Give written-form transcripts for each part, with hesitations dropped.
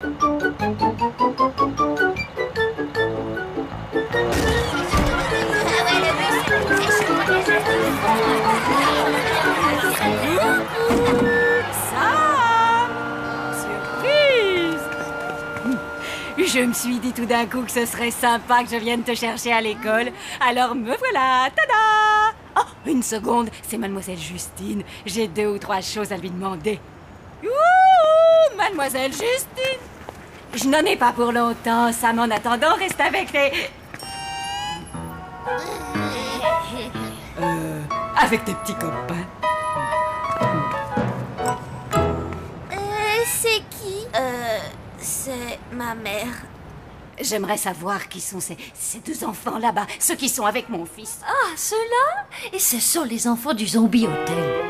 Je me suis dit tout d'un coup que ce serait sympa que je vienne te chercher à l'école. Alors me voilà, tada! Oh, une seconde, c'est Mademoiselle Justine. J'ai 2 ou 3 choses à lui demander. Youhou, Mademoiselle Justine! Je n'en ai pas pour longtemps, Sam. En attendant, reste avec avec tes petits copains. C'est qui? C'est ma mère. J'aimerais savoir qui sont ces 2 enfants là-bas, ceux qui sont avec mon fils. Ah, ceux-là? Et ce sont les enfants du Zombie Hotel.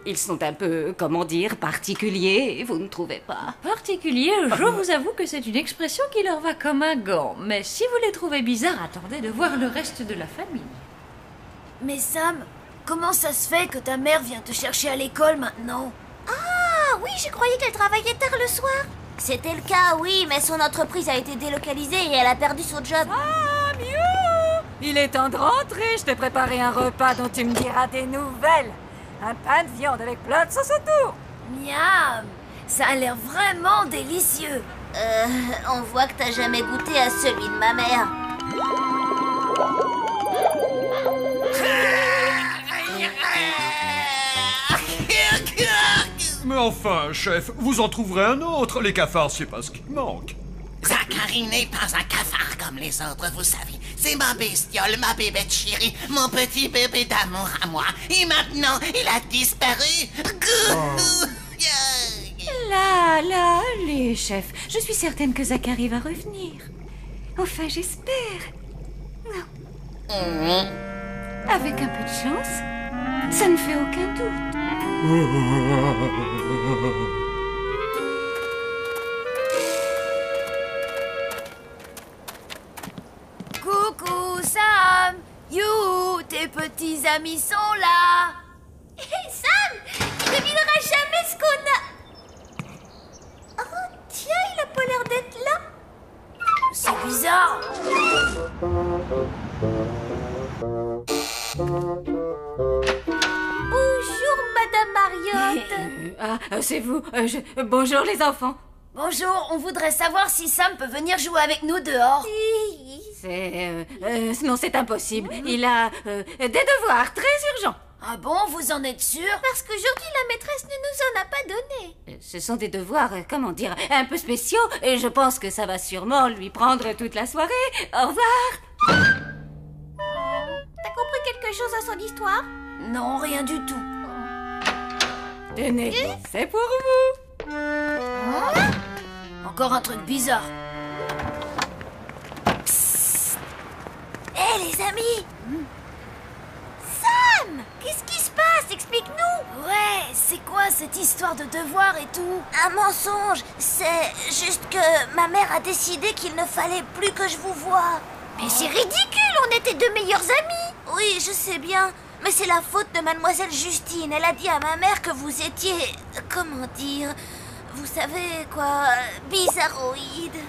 Ils sont un peu, comment dire, particuliers, vous ne trouvez pas? Particulier, je vous avoue que c'est une expression qui leur va comme un gant. Mais si vous les trouvez bizarres, attendez de voir le reste de la famille. Mais Sam, comment ça se fait que ta mère vient te chercher à l'école maintenant? Ah oui, je croyais qu'elle travaillait tard le soir. C'était le cas, oui, mais son entreprise a été délocalisée et elle a perdu son job. Ah, mieux! Il est temps de rentrer, je t'ai préparé un repas dont tu me diras des nouvelles. Un pain de viande avec plein de sauce autour. Miam! Ça a l'air vraiment délicieux. On voit que t'as jamais goûté à celui de ma mère. Mais enfin, chef, vous en trouverez un autre. Les cafards, c'est pas ce qui manque. Zachary n'est pas un cafard comme les autres, vous savez. C'est ma bestiole, ma bébête chérie, mon petit bébé d'amour à moi. Et maintenant, il a disparu. Là, allez, chef. Je suis certaine que Zachary va revenir. Enfin, j'espère. Non. Avec un peu de chance, ça ne fait aucun doute. Coucou Sam! You, tes petits amis sont là! Hey Sam! Tu devineras jamais ce qu'on a... Oh tiens, il a pas l'air d'être là! C'est bizarre! Bonjour Madame Mariotte! C'est vous. Bonjour les enfants. Bonjour, on voudrait savoir si Sam peut venir jouer avec nous dehors. Non, c'est impossible. Il a des devoirs très urgents. Ah bon, vous en êtes sûr? Parce qu'aujourd'hui, la maîtresse ne nous en a pas donné. Ce sont des devoirs, comment dire, un peu spéciaux, et je pense que ça va sûrement lui prendre toute la soirée. Au revoir. T'as compris quelque chose à son histoire? Non, rien du tout. Tenez, c'est pour vous. Encore un truc bizarre. Psst. Hé les amis! Sam! Qu'est-ce qui se passe? Explique-nous! Ouais, c'est quoi cette histoire de devoir et tout? Un mensonge! C'est juste que ma mère a décidé qu'il ne fallait plus que je vous voie. Mais c'est ridicule, on était 2 meilleurs amis! Oui, je sais bien, mais c'est la faute de Mademoiselle Justine. Elle a dit à ma mère que vous étiez... Comment dire? Vous savez quoi? Bizarroïde.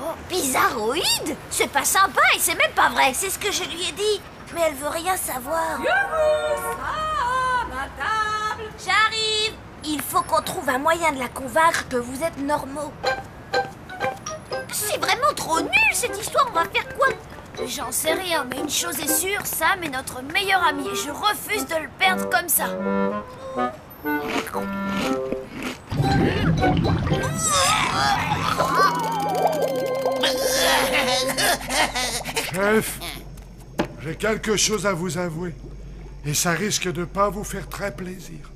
Oh, bizarroïde? C'est pas sympa et c'est même pas vrai. C'est ce que je lui ai dit. Mais elle veut rien savoir. Sam, à table. J'arrive. Il faut qu'on trouve un moyen de la convaincre que vous êtes normaux. C'est vraiment trop nul cette histoire. On va faire quoi? J'en sais rien, mais une chose est sûre, Sam est notre meilleur ami et je refuse de le perdre comme ça. Chef, j'ai quelque chose à vous avouer. Et ça risque de pas vous faire très plaisir.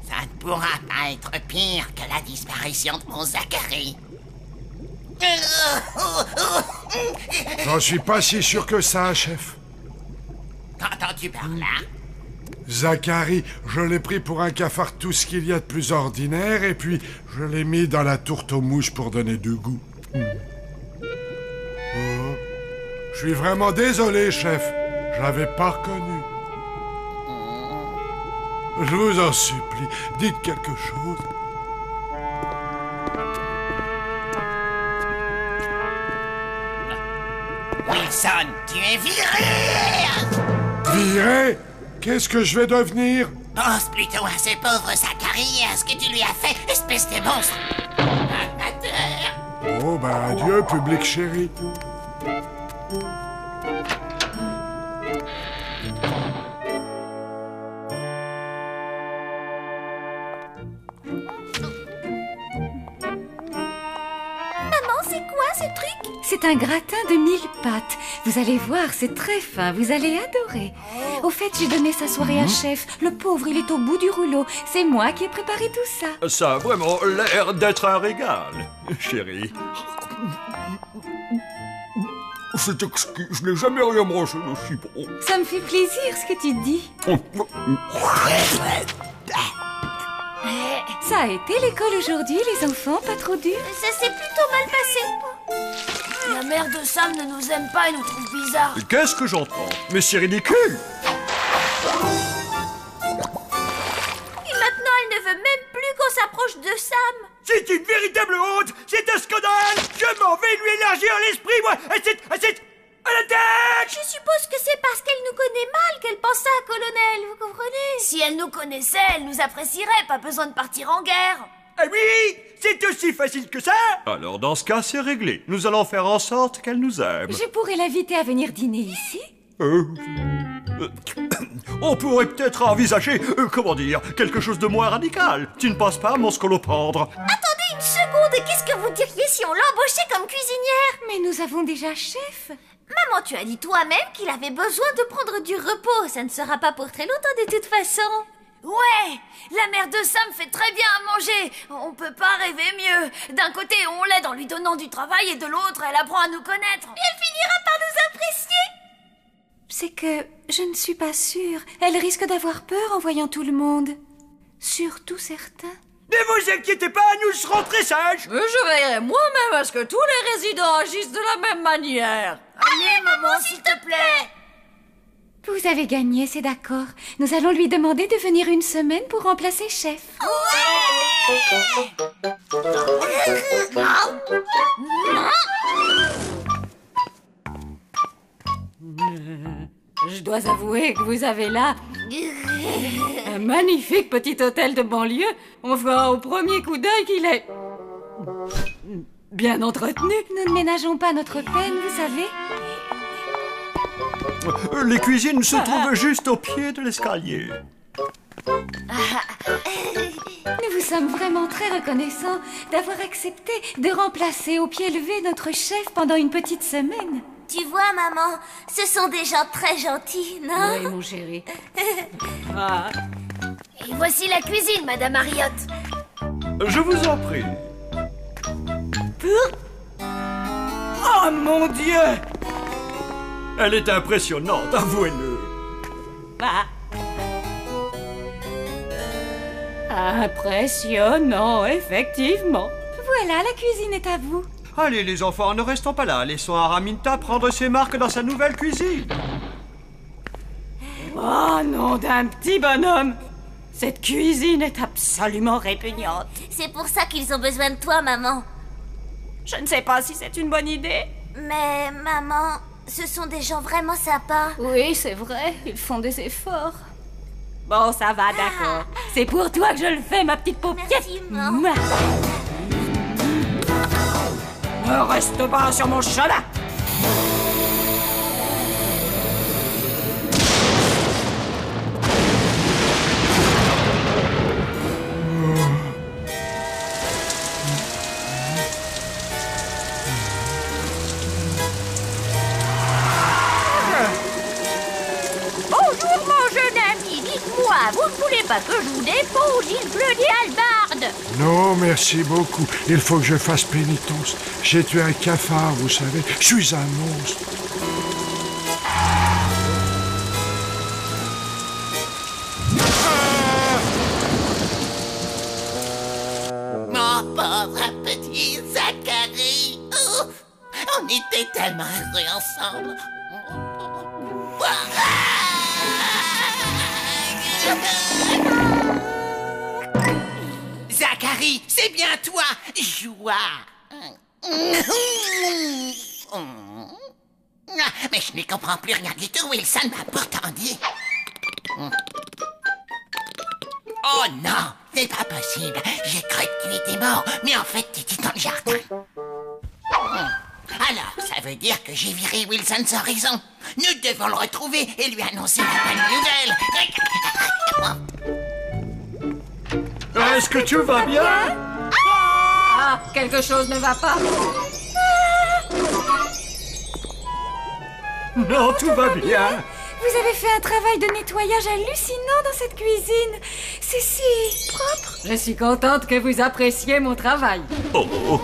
Ça ne pourra pas être pire que la disparition de mon Zachary. J'en suis pas si sûr que ça, chef. Qu'entends-tu par là? Zachary, je l'ai pris pour un cafard tout ce qu'il y a de plus ordinaire, et puis je l'ai mis dans la tourte aux mouches pour donner du goût. Oh. Je suis vraiment désolé, chef. Je l'avais pas reconnu. Je vous en supplie, dites quelque chose. Wilson, tu es viré! Viré? Qu'est-ce que je vais devenir? Pense plutôt à ce pauvre Zachary et à ce que tu lui as fait, espèce de monstre! Amateur! Oh, ben adieu, public chéri. Maman, c'est quoi ce truc? C'est un gratin de 1000 pâtes. Vous allez voir, c'est très fin, vous allez adorer. Au fait, j'ai donné sa soirée à Chef. Le pauvre, il est au bout du rouleau. C'est moi qui ai préparé tout ça. Ça a vraiment l'air d'être un régal, chérie. C'est exquis, je n'ai jamais rien mangé d'aussi bon. Ça me fait plaisir ce que tu dis. Ça a été l'école aujourd'hui, les enfants, pas trop dur? Ça s'est plutôt mal passé. La mère de Sam ne nous aime pas et nous trouve bizarres. Qu'est-ce que j'entends? Mais c'est ridicule! Et maintenant, elle ne veut même plus qu'on s'approche de Sam. C'est une véritable honte! C'est un scandale! Je m'en vais lui élargir l'esprit, moi! À la tête! Je suppose que c'est parce qu'elle nous connaît mal qu'elle pense ça, colonel, vous comprenez? Si elle nous connaissait, elle nous apprécierait, pas besoin de partir en guerre. Ah oui! C'est aussi facile que ça! Alors dans ce cas, c'est réglé. Nous allons faire en sorte qu'elle nous aime. Je pourrais l'inviter à venir dîner ici? On pourrait peut-être envisager, comment dire, quelque chose de moins radical. Tu ne penses pas, mon scolopendre? Attendez une seconde, qu'est-ce que vous diriez si on l'embauchait comme cuisinière? Mais nous avons déjà Chef. Maman, tu as dit toi-même qu'il avait besoin de prendre du repos. Ça ne sera pas pour très longtemps de toute façon. Ouais, la mère de Sam fait très bien à manger. On peut pas rêver mieux. D'un côté, on l'aide en lui donnant du travail et de l'autre, elle apprend à nous connaître. Et elle finira par nous apprécier. C'est que je ne suis pas sûre. Elle risque d'avoir peur en voyant tout le monde. Surtout certains. Ne vous inquiétez pas, nous serons très sages. Mais je veillerai moi-même à ce que tous les résidents agissent de la même manière. Allez, maman, s'il te plaît. Vous avez gagné, c'est d'accord. Nous allons lui demander de venir une semaine pour remplacer Chef. Je dois avouer que vous avez là un magnifique petit hôtel de banlieue. On voit au premier coup d'œil qu'il est bien entretenu. Nous ne ménageons pas notre peine, vous savez. Les cuisines se trouvent juste au pied de l'escalier. Nous vous sommes vraiment très reconnaissants d'avoir accepté de remplacer au pied levé notre chef pendant une petite semaine. Tu vois, maman, ce sont des gens très gentils, non? Oui, mon chéri. Et voici la cuisine, Madame Harriot. Je vous en prie. Oh mon Dieu! Elle est impressionnante, avouez-le. Impressionnant, effectivement. Voilà, la cuisine est à vous. Allez les enfants, ne restons pas là. Laissons Araminta prendre ses marques dans sa nouvelle cuisine. Oh non, d'un petit bonhomme. Cette cuisine est absolument répugnante. C'est pour ça qu'ils ont besoin de toi, maman. Je ne sais pas si c'est une bonne idée. Mais, maman, ce sont des gens vraiment sympas. Oui, c'est vrai, ils font des efforts. Bon, ça va, d'accord. C'est pour toi que je le fais, ma petite paupiette. Merci, maman. Mouah. Ne reste pas sur mon chemin. Bonjour, mon jeune ami. Dites-moi, vous ne voulez pas que je vous dépose l'île bleue des Halbardes? Non, merci beaucoup. Il faut que je fasse pénitence. J'ai tué un cafard, vous savez. Je suis un monstre. Mon pauvre petit Zachary. Oh, on était tellement heureux ensemble. Zachary, c'est bien toi, Joie. Ah, mais je n'y comprends plus rien du tout. Wilson m'a pourtant dit... Oh non, c'est pas possible. J'ai cru que tu étais mort, mais en fait, tu étais dans le jardin. Alors, ça veut dire que j'ai viré Wilson sans raison. Nous devons le retrouver et lui annoncer la bonne nouvelle. Est-ce que tu vas bien? Ah, quelque chose ne va pas. Non, tout va bien. Vous avez fait un travail de nettoyage hallucinant dans cette cuisine. C'est si propre. Je suis contente que vous appréciez mon travail. Oh,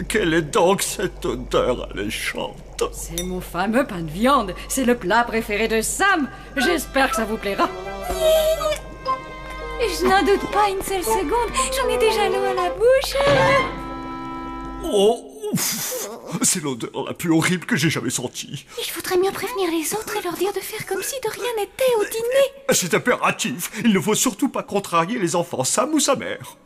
quelle est donc cette odeur alléchante? C'est mon fameux pain de viande. C'est le plat préféré de Sam. J'espère que ça vous plaira. Je n'en doute pas une seule seconde. J'en ai déjà l'eau à la bouche. Oh, ouf. C'est l'odeur la plus horrible que j'ai jamais sentie. Il faudrait mieux prévenir les autres et leur dire de faire comme si de rien n'était au dîner. C'est impératif. Il ne faut surtout pas contrarier les enfants, Sam ou sa mère.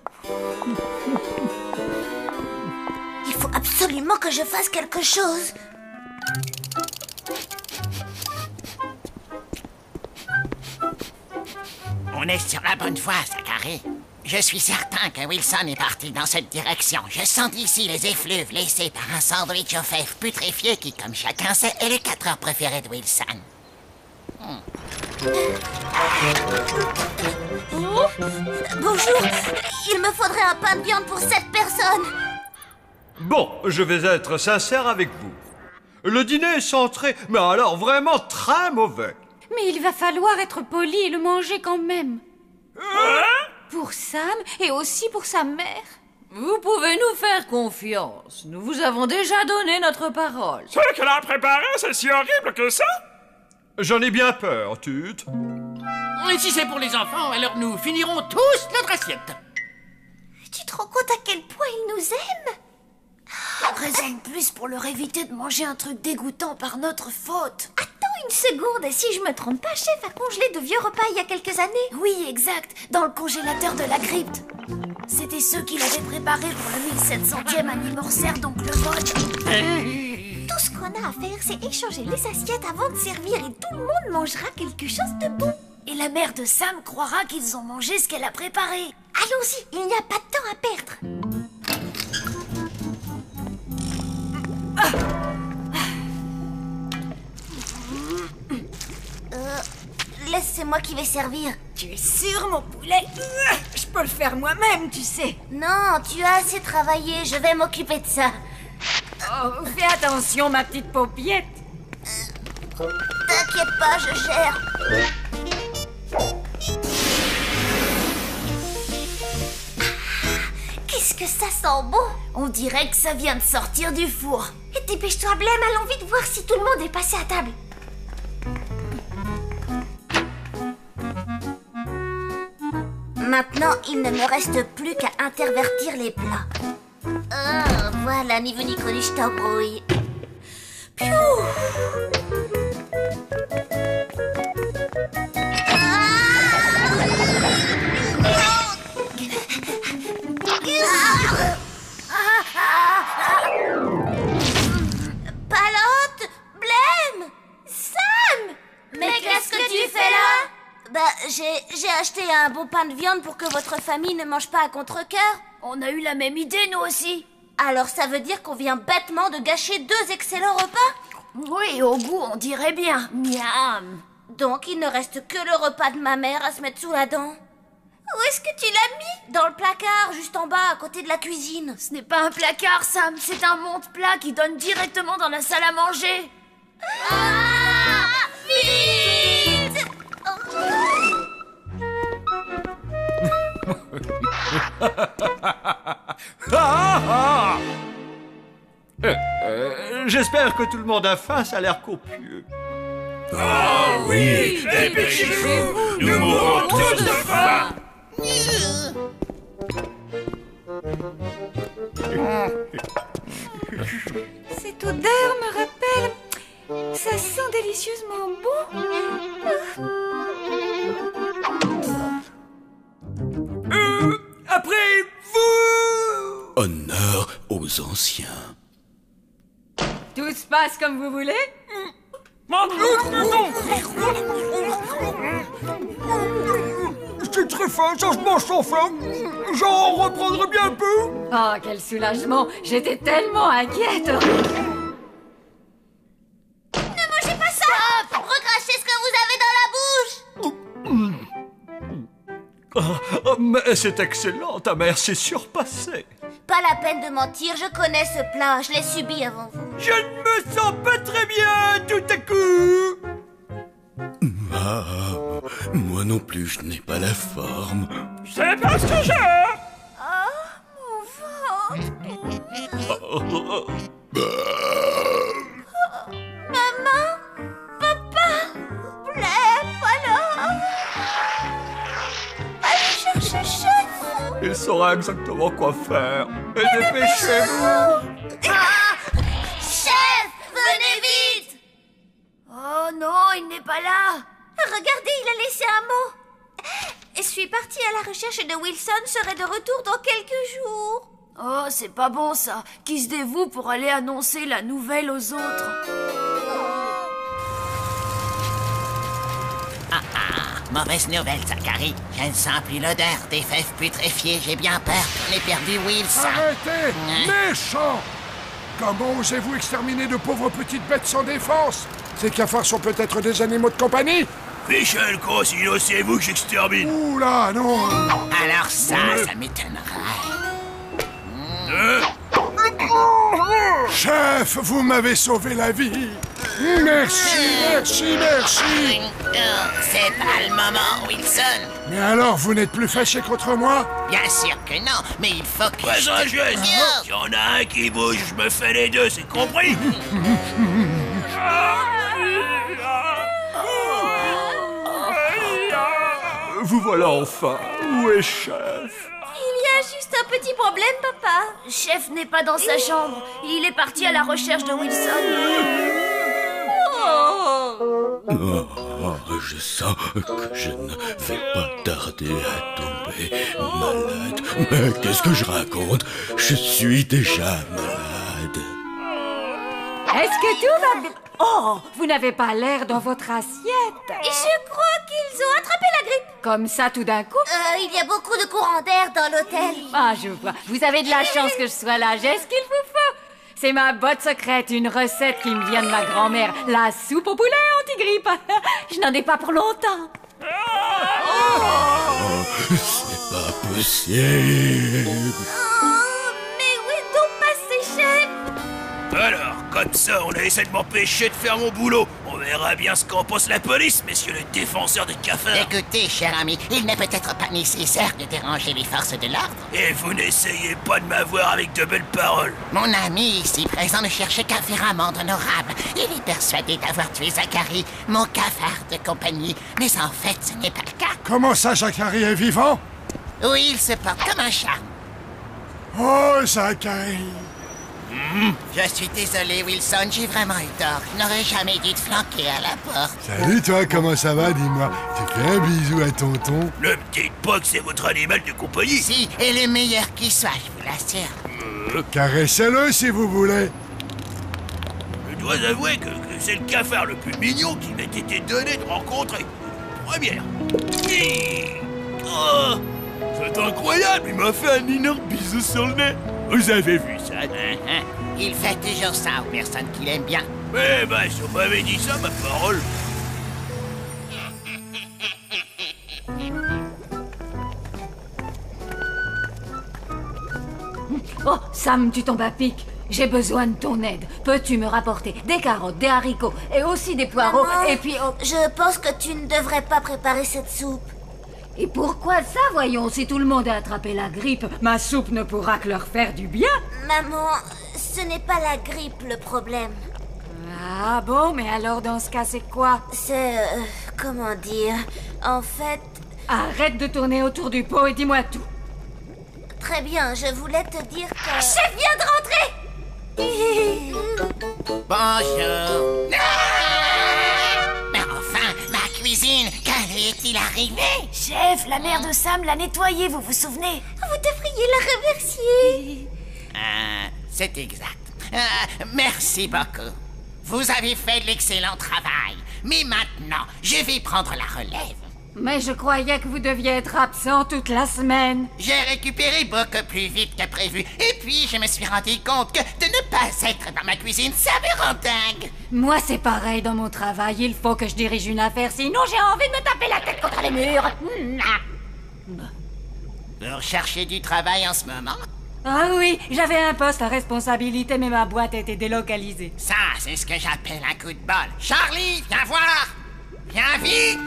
Il faut absolument que je fasse quelque chose. On est sur la bonne voie, Zachary. Je suis certain que Wilson est parti dans cette direction. Je sens d'ici les effluves laissés par un sandwich aux fèves putréfié qui, comme chacun sait, est les 4 heures préférées de Wilson. Bonjour, il me faudrait un pain de viande pour 7 personnes. Bon, je vais être sincère avec vous. Le dîner est centré, mais alors vraiment très mauvais. Mais il va falloir être poli et le manger quand même. Pour Sam et aussi pour sa mère. Vous pouvez nous faire confiance. Nous vous avons déjà donné notre parole. Ce qu'elle a préparé, c'est si horrible que ça? J'en ai bien peur, Tut. Et si c'est pour les enfants, alors nous finirons tous notre assiette. Tu te rends compte à quel point il nous aime? Raison de plus pour leur éviter de manger un truc dégoûtant par notre faute. Attends une seconde, si je me trompe pas, chef a congelé de vieux repas il y a quelques années. Oui, exact, dans le congélateur de la crypte. C'était ceux qu'il avait préparés pour le 1700e anniversaire, donc le vôtre. Tout ce qu'on a à faire, c'est échanger les assiettes avant de servir et tout le monde mangera quelque chose de bon. Et la mère de Sam croira qu'ils ont mangé ce qu'elle a préparé. Allons-y, il n'y a pas de temps à perdre. C'est moi qui vais servir. Tu es sûr, mon poulet? Je peux le faire moi-même, tu sais. Non, tu as assez travaillé, je vais m'occuper de ça. Oh, fais attention, ma petite paupiette. T'inquiète pas, je gère. Qu'est-ce que ça sent bon? On dirait que ça vient de sortir du four. Et dépêche-toi, Blême, allons vite voir si tout le monde est passé à table. Maintenant, il ne me reste plus qu'à intervertir les plats. Ah, voilà, ni vu ni connu, je t'embrouille. Palotte, Blême, Sam! Mais qu'est-ce que tu fais là? Bah, j'ai acheté un bon pain de viande pour que votre famille ne mange pas à contre-cœur. On a eu la même idée, nous aussi. Alors ça veut dire qu'on vient bêtement de gâcher 2 excellents repas? Oui, au goût, on dirait bien. Miam. Donc il ne reste que le repas de ma mère à se mettre sous la dent. Où est-ce que tu l'as mis? Dans le placard, juste en bas, à côté de la cuisine. Ce n'est pas un placard, Sam, c'est un monte-plat qui donne directement dans la salle à manger. Ah! Vite! J'espère que tout le monde a faim, ça a l'air copieux. Ah oui, dépêchez-vous, nous mourrons tous de faim. Cette odeur me rappelle... Ça sent délicieusement bon. Après vous! Honneur aux anciens. Tout se passe comme vous voulez? C'est très fin, ça se mange sans faim. J'en reprendrai bien un peu. Oh, quel soulagement. J'étais tellement inquiète. Ne mangez pas ça. Recrachez ce que vous avez dans la bouche. Mais c'est excellent, ta mère s'est surpassée. Pas la peine de mentir, je connais ce plat, je l'ai subi avant vous. Je ne me sens pas très bien tout à coup. Ah, moi non plus, je n'ai pas la forme. C'est parce que j'ai... Maman, papa, plaît, pas là. Allez chercher chef. Il saura exactement quoi faire. Et dépêchez-vous. Chef, venez vite. Oh non, il n'est pas là. Regardez, il a laissé un mot. Je suis partie à la recherche de Wilson, serai de retour dans quelques jours. Oh, c'est pas bon ça. Qui se dévoue pour aller annoncer la nouvelle aux autres. Mauvaise nouvelle, Zachary. Je ne sens plus l'odeur des fèves putréfiées. J'ai bien peur qu'on ait perdu Wilson. Arrêtez, méchant! Comment osez-vous exterminer de pauvres petites bêtes sans défense? Ces cafards sont peut-être des animaux de compagnie? Michel, sinon c'est vous que j'extermine. Ouh là, non! Alors ça m'étonnerait. Chef, vous m'avez sauvé la vie! Merci, merci, merci! C'est pas le moment, Wilson. Mais alors, vous n'êtes plus fâché contre moi? Bien sûr que non, mais il faut que... Pas un geste. S'il y en a un qui bouge, je me fais les deux, c'est compris? Vous voilà enfin. Où est chef? Il y a juste un petit problème, papa. Chef n'est pas dans sa chambre. Il est parti à la recherche de Wilson. Je sens que je ne vais pas tarder à tomber malade. Mais qu'est-ce que je raconte? Je suis déjà malade. Est-ce que tout va bien? Oh, vous n'avez pas l'air dans votre assiette. Je crois qu'ils ont attrapé la grippe. Comme ça, tout d'un coup? Il y a beaucoup de courant d'air dans l'hôtel. Ah, je vois. Vous avez de la chance que je sois là. J'ai ce qu'il vous faut. C'est ma botte secrète, une recette qui me vient de ma grand-mère. La soupe au poulet anti-grippe. Je n'en ai pas pour longtemps. Oh, c'est pas possible. Mais où est donc passé, chef? Alors, comme ça, on a essayé de m'empêcher de faire mon boulot. On verra bien ce qu'en pense la police, messieurs les défenseurs des cafards. Écoutez, cher ami, il n'est peut-être pas nécessaire de déranger les forces de l'ordre. Et vous n'essayez pas de m'avoir avec de belles paroles. Mon ami ici présent ne cherche qu'à faire un monde honorable. Il est persuadé d'avoir tué Zachary, mon cafard de compagnie. Mais en fait, ce n'est pas le cas. Comment ça, Zachary est vivant? Oui, il se porte comme un chat. Oh, Zachary! Je suis désolé, Wilson, j'ai vraiment eu tort. Je n'aurais jamais dû te flanquer à la porte. Salut toi, comment ça va, dis-moi? Tu fais un bisou à tonton? Ne me dites pas que c'est votre animal de compagnie. Si, et le meilleur qui soit, je vous l'assure. Caressez-le si vous voulez. Je dois avouer que c'est le cafard le plus mignon qui m'ait été donné de rencontrer. Première. Oh, c'est incroyable, il m'a fait un énorme bisou sur le nez. Vous avez vu ça? Il fait toujours ça aux personnes qu'il aime bien. Eh ben, si on m'avait dit ça, ma parole. Oh, Sam, tu tombes à pic. J'ai besoin de ton aide. Peux-tu me rapporter des carottes, des haricots et aussi des poireaux? Maman, Et puis... oh, je pense que tu ne devrais pas préparer cette soupe. Et pourquoi ça, voyons? Si tout le monde a attrapé la grippe, ma soupe ne pourra que leur faire du bien. Maman, ce n'est pas la grippe le problème. Ah bon, mais alors dans ce cas, c'est quoi? C'est... comment dire... En fait... Arrête de tourner autour du pot et dis-moi tout. Très bien, je voulais te dire que... Chef vient de rentrer. Bonjour. Mais enfin, ma cuisine, quand lui est-il arrivé? Chef, la mère de Sam l'a nettoyée, vous vous souvenez? Vous devriez la remercier. C'est exact. Merci beaucoup. Vous avez fait de l'excellent travail, mais maintenant, je vais prendre la relève. Mais je croyais que vous deviez être absent toute la semaine. J'ai récupéré beaucoup plus vite que prévu, et puis je me suis rendu compte que de ne pas être dans ma cuisine, ça me rend dingue. Moi, c'est pareil dans mon travail. Il faut que je dirige une affaire, sinon j'ai envie de me taper la tête contre les murs. Vous recherchez du travail en ce moment? Ah oui, j'avais un poste à responsabilité, mais ma boîte a été délocalisée. Ça, c'est ce que j'appelle un coup de bol. Charlie, viens voir! Viens vite!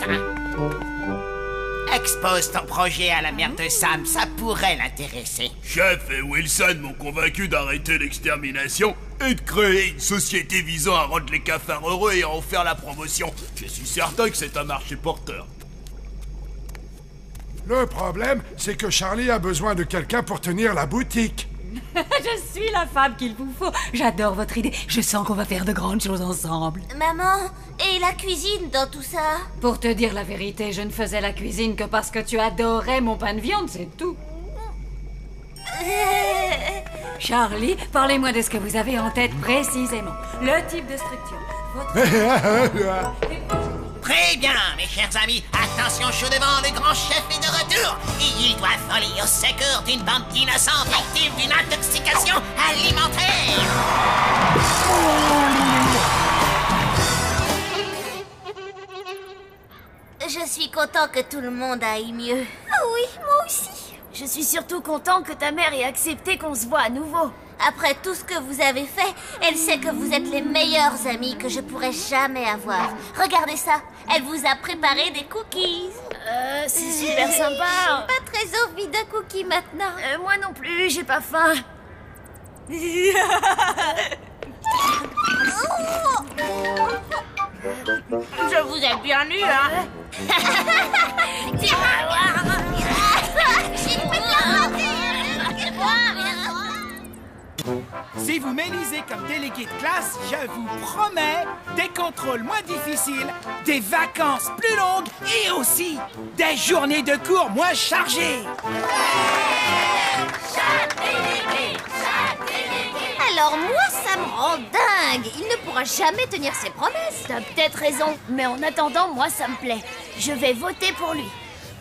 Expose ton projet à la mère de Sam, ça pourrait l'intéresser. Chef et Wilson m'ont convaincu d'arrêter l'extermination et de créer une société visant à rendre les cafards heureux et à en faire la promotion. Je suis certain que c'est un marché porteur. Le problème, c'est que Charlie a besoin de quelqu'un pour tenir la boutique. Je suis la femme qu'il vous faut. J'adore votre idée. Je sens qu'on va faire de grandes choses ensemble. Maman, et la cuisine dans tout ça? Pour te dire la vérité, je ne faisais la cuisine que parce que tu adorais mon pain de viande, c'est tout. Charlie, parlez-moi de ce que vous avez en tête précisément. Le type de structure. Très bien, mes chers amis. Attention, chaud devant, le grand chef est de retour. Et il doit voler au secours d'une bande d'innocents victimes d'une intoxication alimentaire. Je suis content que tout le monde aille mieux. Ah oui, moi aussi. Je suis surtout content que ta mère ait accepté qu'on se voit à nouveau. Après tout ce que vous avez fait, elle sait que vous êtes les meilleurs amis que je pourrais jamais avoir. Regardez ça, elle vous a préparé des cookies. C'est super sympa. Pas très envie de cookies maintenant. Moi non plus, j'ai pas faim. Je vous ai bien eu, hein. Si vous m'élisez comme délégué de classe, je vous promets des contrôles moins difficiles, des vacances plus longues et aussi des journées de cours moins chargées. Alors moi, ça me rend dingue. Il ne pourra jamais tenir ses promesses. T'as peut-être raison, mais en attendant, moi ça me plaît. Je vais voter pour lui.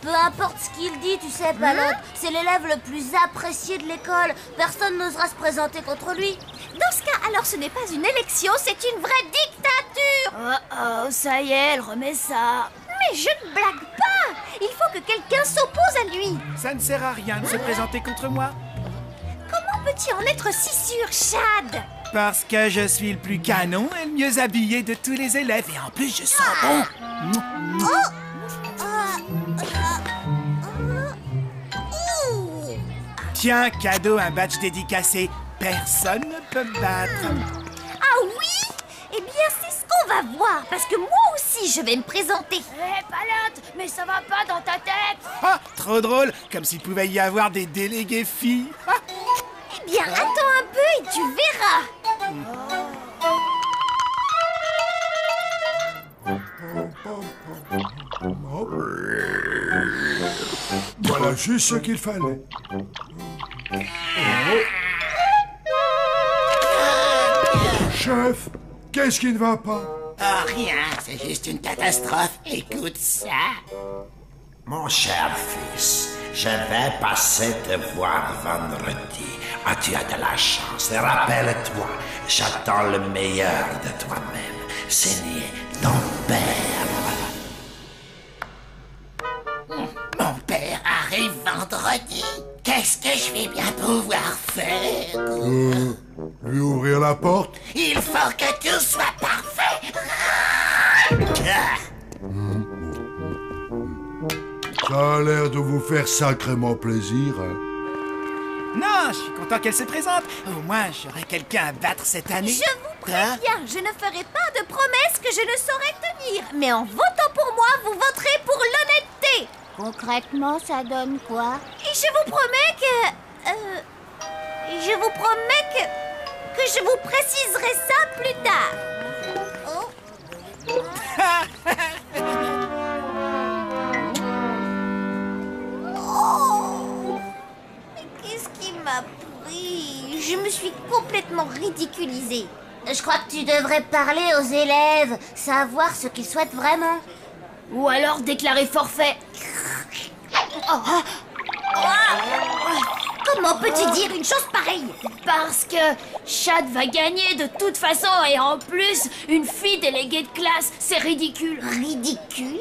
Peu importe ce qu'il dit, tu sais, Palote. C'est l'élève le plus apprécié de l'école. Personne n'osera se présenter contre lui. Dans ce cas, alors ce n'est pas une élection, c'est une vraie dictature. Oh, ça y est, elle remet ça. Mais je ne blague pas. Il faut que quelqu'un s'oppose à lui. Ça ne sert à rien de se présenter contre moi. Comment peux-tu en être si sûr, Chad? Parce que je suis le plus canon et le mieux habillé de tous les élèves. Et en plus, je sens bon. Tiens, cadeau, un badge dédicacé. Personne ne peut me battre. Ah oui? Eh bien, c'est ce qu'on va voir, parce que moi aussi, je vais me présenter. Hé, Palote, mais ça va pas dans ta tête. Ah, trop drôle, comme s'il pouvait y avoir des délégués filles. Ah. Eh bien, attends un peu et tu verras. Voilà juste ce qu'il fallait. Chef, qu'est-ce qui ne va pas? Oh, rien, c'est juste une catastrophe. Écoute ça. Mon cher fils, je vais passer te voir vendredi. Ah, tu as de la chance. Et rappelle-toi, j'attends le meilleur de toi-même. Signé ton père. Mon père arrive vendredi. Qu'est-ce que je vais bien pouvoir faire? Lui ouvrir la porte? Il faut que tout soit parfait. Ça a l'air de vous faire sacrément plaisir, hein? Non, je suis content qu'elle se présente. Au moins, j'aurai quelqu'un à battre cette année. Je vous préviens, je ne ferai pas de promesses que je ne saurais tenir. Mais en votant pour moi, vous voterez pour l'honnêteté. Concrètement, ça donne quoi? Et je vous promets que... je vous promets que je vous préciserai ça plus tard. Oh. Mais qu'est-ce qui m'a pris? Je me suis complètement ridiculisée. Je crois que tu devrais parler aux élèves, savoir ce qu'ils souhaitent vraiment. Ou alors déclarer forfait. Comment peux-tu dire une chose pareille? Parce que Chad va gagner de toute façon et en plus, une fille déléguée de classe, c'est ridicule. Ridicule?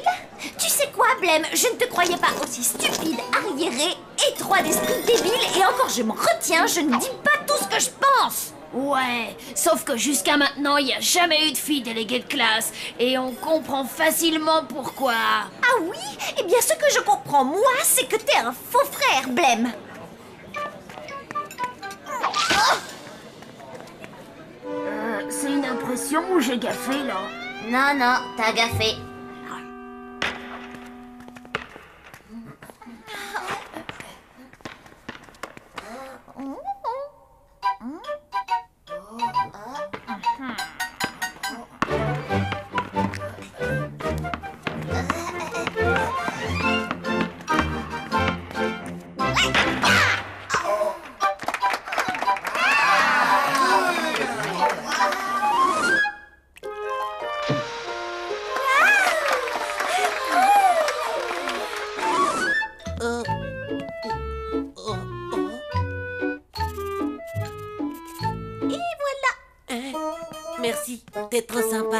Tu sais quoi, Blême? Je ne te croyais pas aussi stupide, arriéré, étroit d'esprit, débile, et encore je m'en retiens, je ne dis pas tout ce que je pense. Ouais, sauf que jusqu'à maintenant, il n'y a jamais eu de fille déléguée de classe. Et on comprend facilement pourquoi. Ah oui? Eh bien, ce que je comprends, moi, c'est que t'es un faux frère, Blême. C'est une impression ou j'ai gaffé, là? Non, non, t'as gaffé. Merci, t'es trop sympa.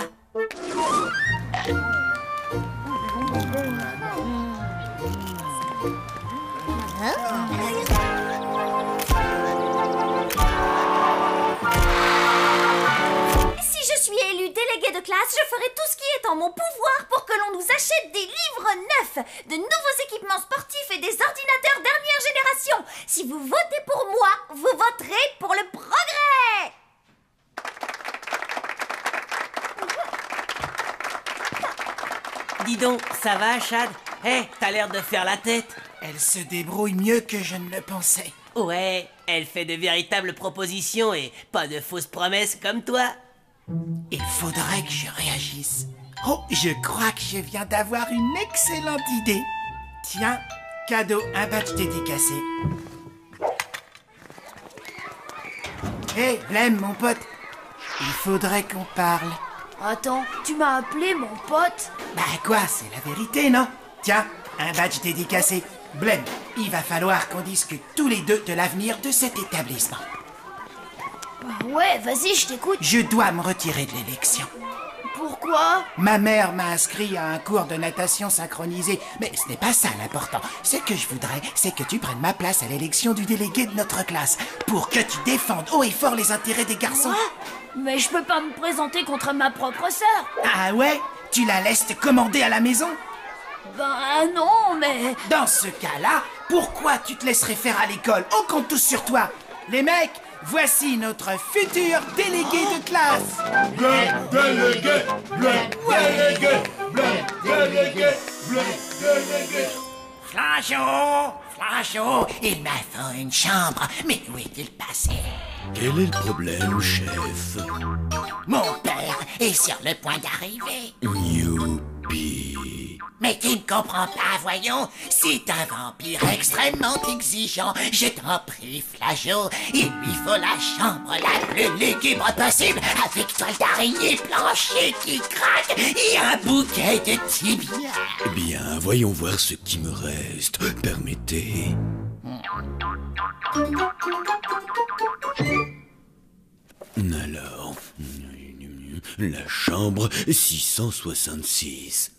Si je suis élue déléguée de classe, je ferai tout ce qui est en mon pouvoir pour que l'on nous achète des livres neufs, de nouveaux équipements sportifs et des ordinateurs dernière génération. Si vous votez pour moi, vous voterez pour le progrès. Dis donc, ça va, Chad? T'as l'air de faire la tête. Elle se débrouille mieux que je ne le pensais. Ouais, elle fait de véritables propositions et pas de fausses promesses comme toi. Il faudrait que je réagisse. Oh, je crois que je viens d'avoir une excellente idée. Tiens, cadeau, un badge dédicacé. Hé, Blême, mon pote. Il faudrait qu'on parle. Attends, tu m'as appelé mon pote? Bah quoi, c'est la vérité, non? Tiens, un badge dédicacé. Blême, il va falloir qu'on discute tous les deux de l'avenir de cet établissement. Ouais, vas-y, je t'écoute. Je dois me retirer de l'élection. Pourquoi? Ma mère m'a inscrit à un cours de natation synchronisé. Mais ce n'est pas ça l'important. Ce que je voudrais, c'est que tu prennes ma place à l'élection du délégué de notre classe. Pour que tu défendes haut et fort les intérêts des garçons. Quoi? Mais je peux pas me présenter contre ma propre sœur. Ah ouais? Tu la laisses te commander à la maison? Ben non, mais... Dans ce cas-là, pourquoi tu te laisserais faire à l'école? On compte tous sur toi. Les mecs, voici notre futur délégué de classe. Délégué, délégué. Flanchot, il m'a fait une chambre. Mais où est-il passé? Quel est le problème, chef? Mon père est sur le point d'arriver. Youpi. Mais tu ne comprends pas, voyons. C'est un vampire extrêmement exigeant. Je t'en prie, Flageot. Il lui faut la chambre la plus lugubre possible, avec toile d'araignée, plancher qui craque et un bouquet de tibia. Bien, voyons voir ce qui me reste. Permettez. Alors, la chambre 666.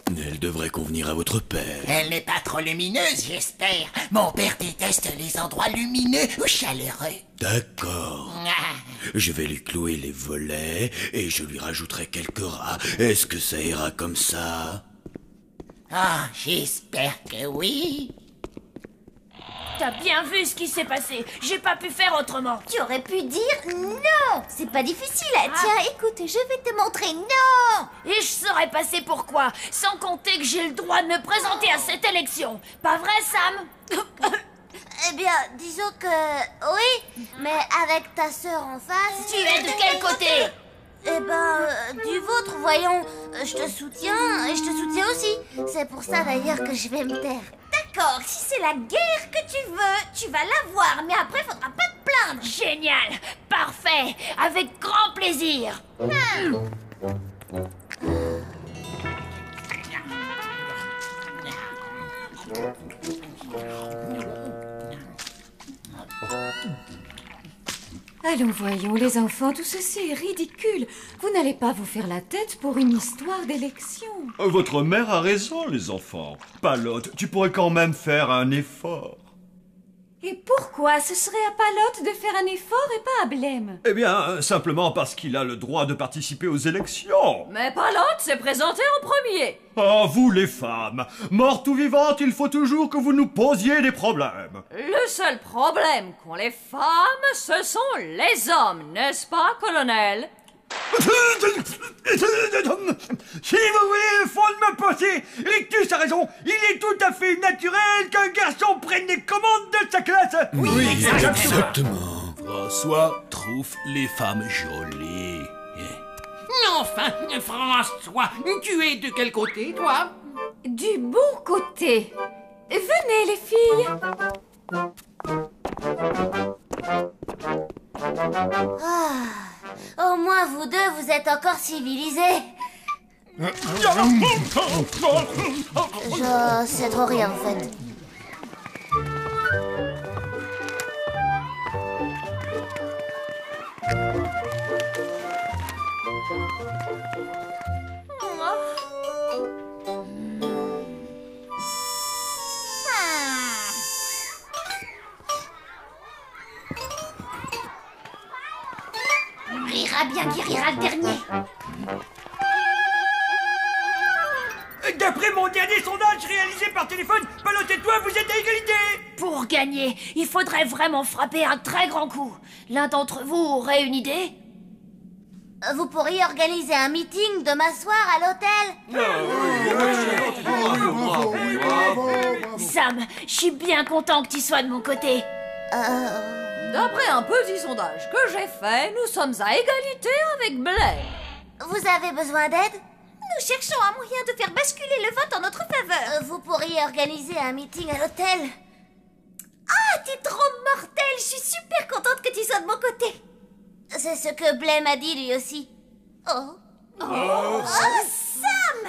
Elle devrait convenir à votre père. Elle n'est pas trop lumineuse, j'espère. Mon père déteste les endroits lumineux ou chaleureux. D'accord. Je vais lui clouer les volets et je lui rajouterai quelques rats. Est-ce que ça ira comme ça? Ah, j'espère que oui. T'as bien vu ce qui s'est passé. J'ai pas pu faire autrement. Tu aurais pu dire non. C'est pas difficile. Tiens, écoute, je vais te montrer non. Et je saurais passer pourquoi. Sans compter que j'ai le droit de me présenter à cette élection. Pas vrai, Sam? Eh bien, disons que oui, mais avec ta sœur en face... Tu es de quel côté? Eh ben, du vôtre, voyons. Je te soutiens et je te soutiens aussi. C'est pour ça d'ailleurs que je vais me taire. D'accord, si c'est la guerre que tu veux, tu vas l'avoir, mais après, faudra pas te plaindre. Génial, parfait, avec grand plaisir. plaisir. Allons, voyons, les enfants, tout ceci est ridicule. Vous n'allez pas vous faire la tête pour une histoire d'élection. Votre mère a raison, les enfants. Palotte, tu pourrais quand même faire un effort. Et pourquoi ce serait à Palotte de faire un effort et pas à Blême? Eh bien, simplement parce qu'il a le droit de participer aux élections. Mais Palotte s'est présenté en premier. Ah, vous les femmes, mortes ou vivantes, il faut toujours que vous nous posiez des problèmes. Le seul problème qu'ont les femmes, ce sont les hommes, n'est-ce pas, colonel? Si vous voulez, fond de me poser, Rictus a raison. Il est tout à fait naturel qu'un garçon prenne les commandes de sa classe. Oui, exactement. François trouve les femmes jolies. Enfin, François, tu es de quel côté, toi? Du bon côté. Venez, les filles. Au moins, vous deux, vous êtes encore civilisés. Je sais trop rien, en fait. Rira bien qui rira le dernier. D'après mon dernier sondage réalisé par téléphone, Palotte et toi, vous êtes à égalité. Pour gagner, il faudrait vraiment frapper un très grand coup. L'un d'entre vous aurait une idée? Vous pourriez organiser un meeting demain soir à l'hôtel. Sam, je suis bien content que tu sois de mon côté. D'après un petit sondage que j'ai fait, nous sommes à égalité avec Blaine. Vous avez besoin d'aide? Nous cherchons un moyen de faire basculer le vote en notre faveur. Vous pourriez organiser un meeting à l'hôtel. Ah, t'es trop mortel. Je suis super contente que tu sois de mon côté. C'est ce que Blême a dit lui aussi. Oh, Sam!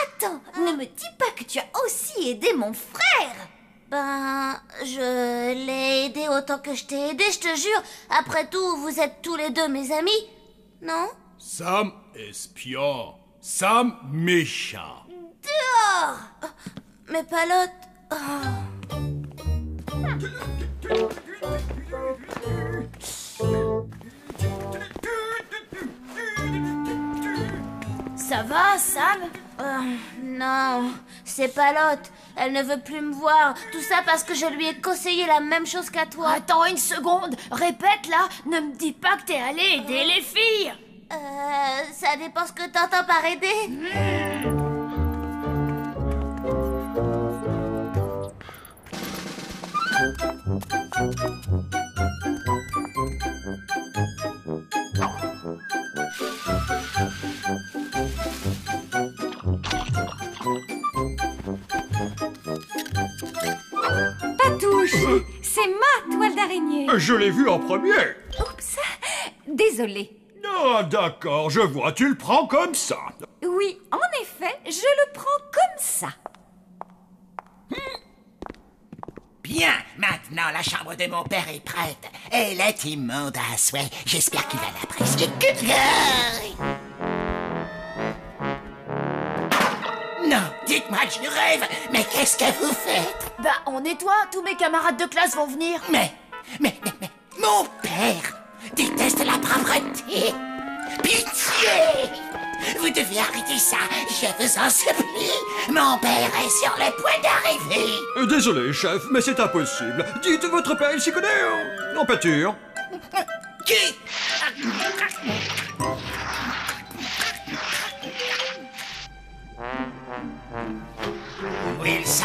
Attends, ne me dis pas que tu as aussi aidé mon frère. Ben, je l'ai aidé autant que je t'ai aidé, je te jure. Après tout, vous êtes tous les deux mes amis, non? Sam espion. Sam méchant. Dehors! Mais Palotte... Ça va, Sam? Non, c'est Palotte. Elle ne veut plus me voir. Tout ça parce que je lui ai conseillé la même chose qu'à toi. Attends une seconde. Répète là. Ne me dis pas que t'es allé aider les filles. Ça dépend ce que t'entends par aider. Patouche, c'est ma toile d'araignée. Je l'ai vu en premier. Oups, désolée. Ah, d'accord, je vois, tu le prends comme ça. Oui, en effet, je le prends comme ça. Bien, maintenant la chambre de mon père est prête. Elle est immonde à souhait. J'espère qu'il va l'apprécier. Non, dites-moi que je rêve. Mais qu'est-ce que vous faites? Bah, on nettoie. Tous mes camarades de classe vont venir. Mais, mon père déteste la propreté. Pitié! Vous devez arrêter ça, je vous en supplie. Mon père est sur le point d'arriver. Désolé, chef, mais c'est impossible. Dites, votre père, il s'y connaît en pâture. Qui? Wilson,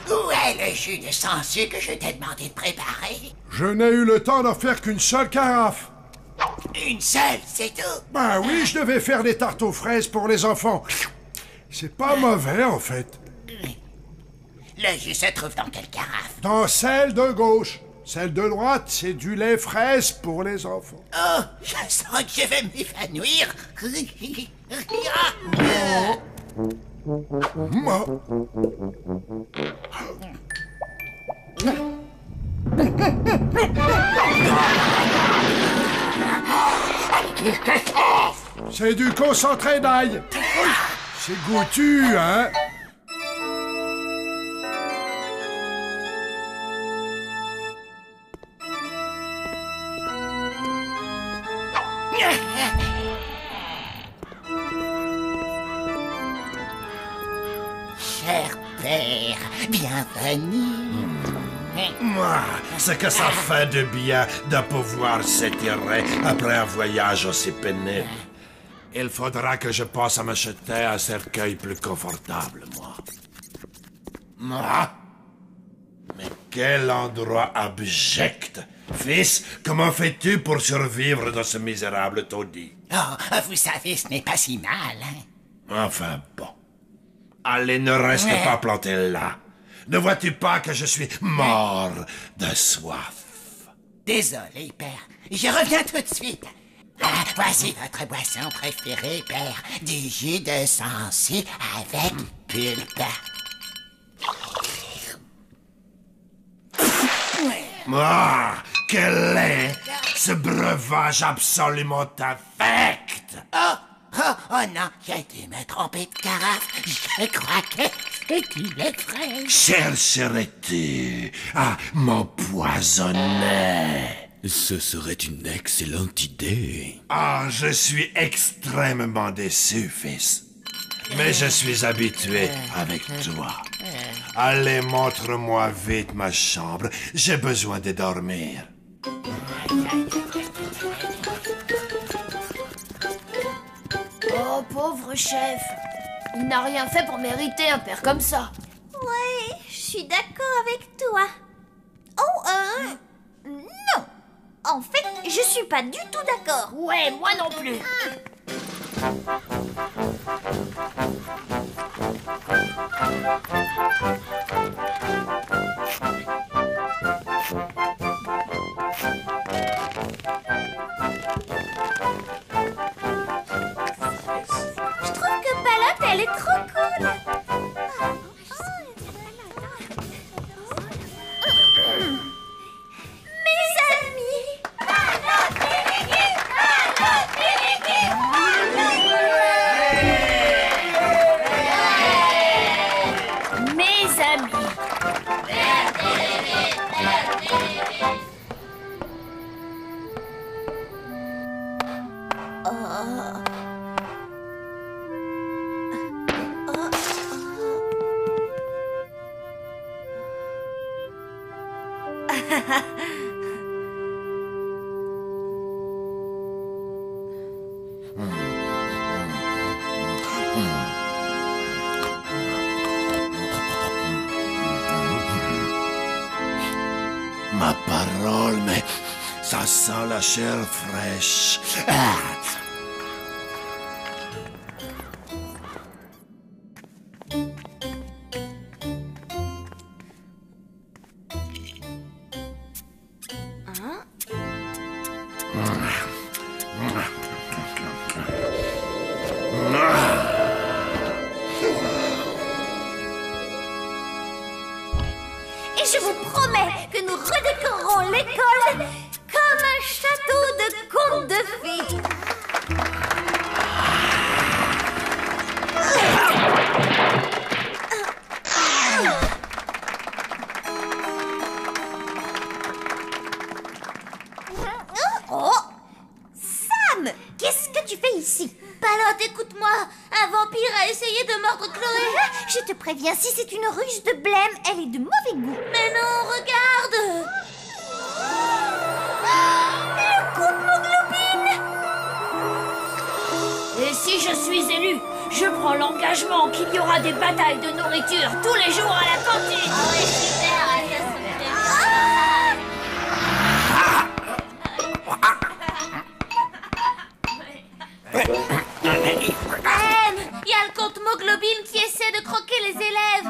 où est le jus de sangsue que je t'ai demandé de préparer? Je n'ai eu le temps d'en faire qu'une seule carafe. Une seule, c'est tout? Ben oui, je devais faire des tartes aux fraises pour les enfants. C'est pas mauvais, en fait. Le jus se trouve dans quelle carafe? Dans celle de gauche. Celle de droite, c'est du lait fraise pour les enfants. Oh, je sens que je vais m'évanouir. C'est du concentré d'ail. C'est goûtu, hein? Cher père, bienvenue. Moi, ce que ça fait de bien de pouvoir s'étirer après un voyage aussi pénible. Il faudra que je passe à m'acheter un cercueil plus confortable, moi. Moi? Mais quel endroit abject! Fils, comment fais-tu pour survivre dans ce misérable taudis? Oh, vous savez, ce n'est pas si mal, hein? Enfin bon. Allez, ne reste pas planté là. Ne vois-tu pas que je suis mort de soif? Désolé, père. Je reviens tout de suite. Ah, voici votre boisson préférée, père. Du jus de sensi avec pulpe. Ah, quel est ce breuvage absolument infect? Oh non, j'ai dû me tromper de carafe. Je crois que c'est du lait frais. Chercherais-tu à m'empoisonner? Ce serait une excellente idée. Ah, je suis extrêmement déçu, fils. Mais je suis habitué avec toi. Allez, montre-moi vite ma chambre. J'ai besoin de dormir. Oh, pauvre chef. Il n'a rien fait pour mériter un père comme ça. Ouais, je suis d'accord avec toi. Oh, non. En fait, je suis pas du tout d'accord. Ouais, moi non plus. Je trouve que Palotte, elle est trop cool. Mes amis. Mes amis. Ma parole, mais ça sent la chair fraîche. Ah. Et je vous promets que nous redécorerons l'école comme un château de contes de fées. Oh, Sam, qu'est-ce que tu fais ici? Palotte, écoute-moi. Un vampire a essayé de mordre Chloé. Je te préviens, si c'est une ruse de blême, elle est de mauvais goût. Mais non, regarde. Le coupe-moglobine. Et si je suis élu, je prends l'engagement qu'il y aura des batailles de nourriture tous les jours à la cantine. Ah ouais, super. Il y a le comte Moglobine qui essaie de croquer les élèves.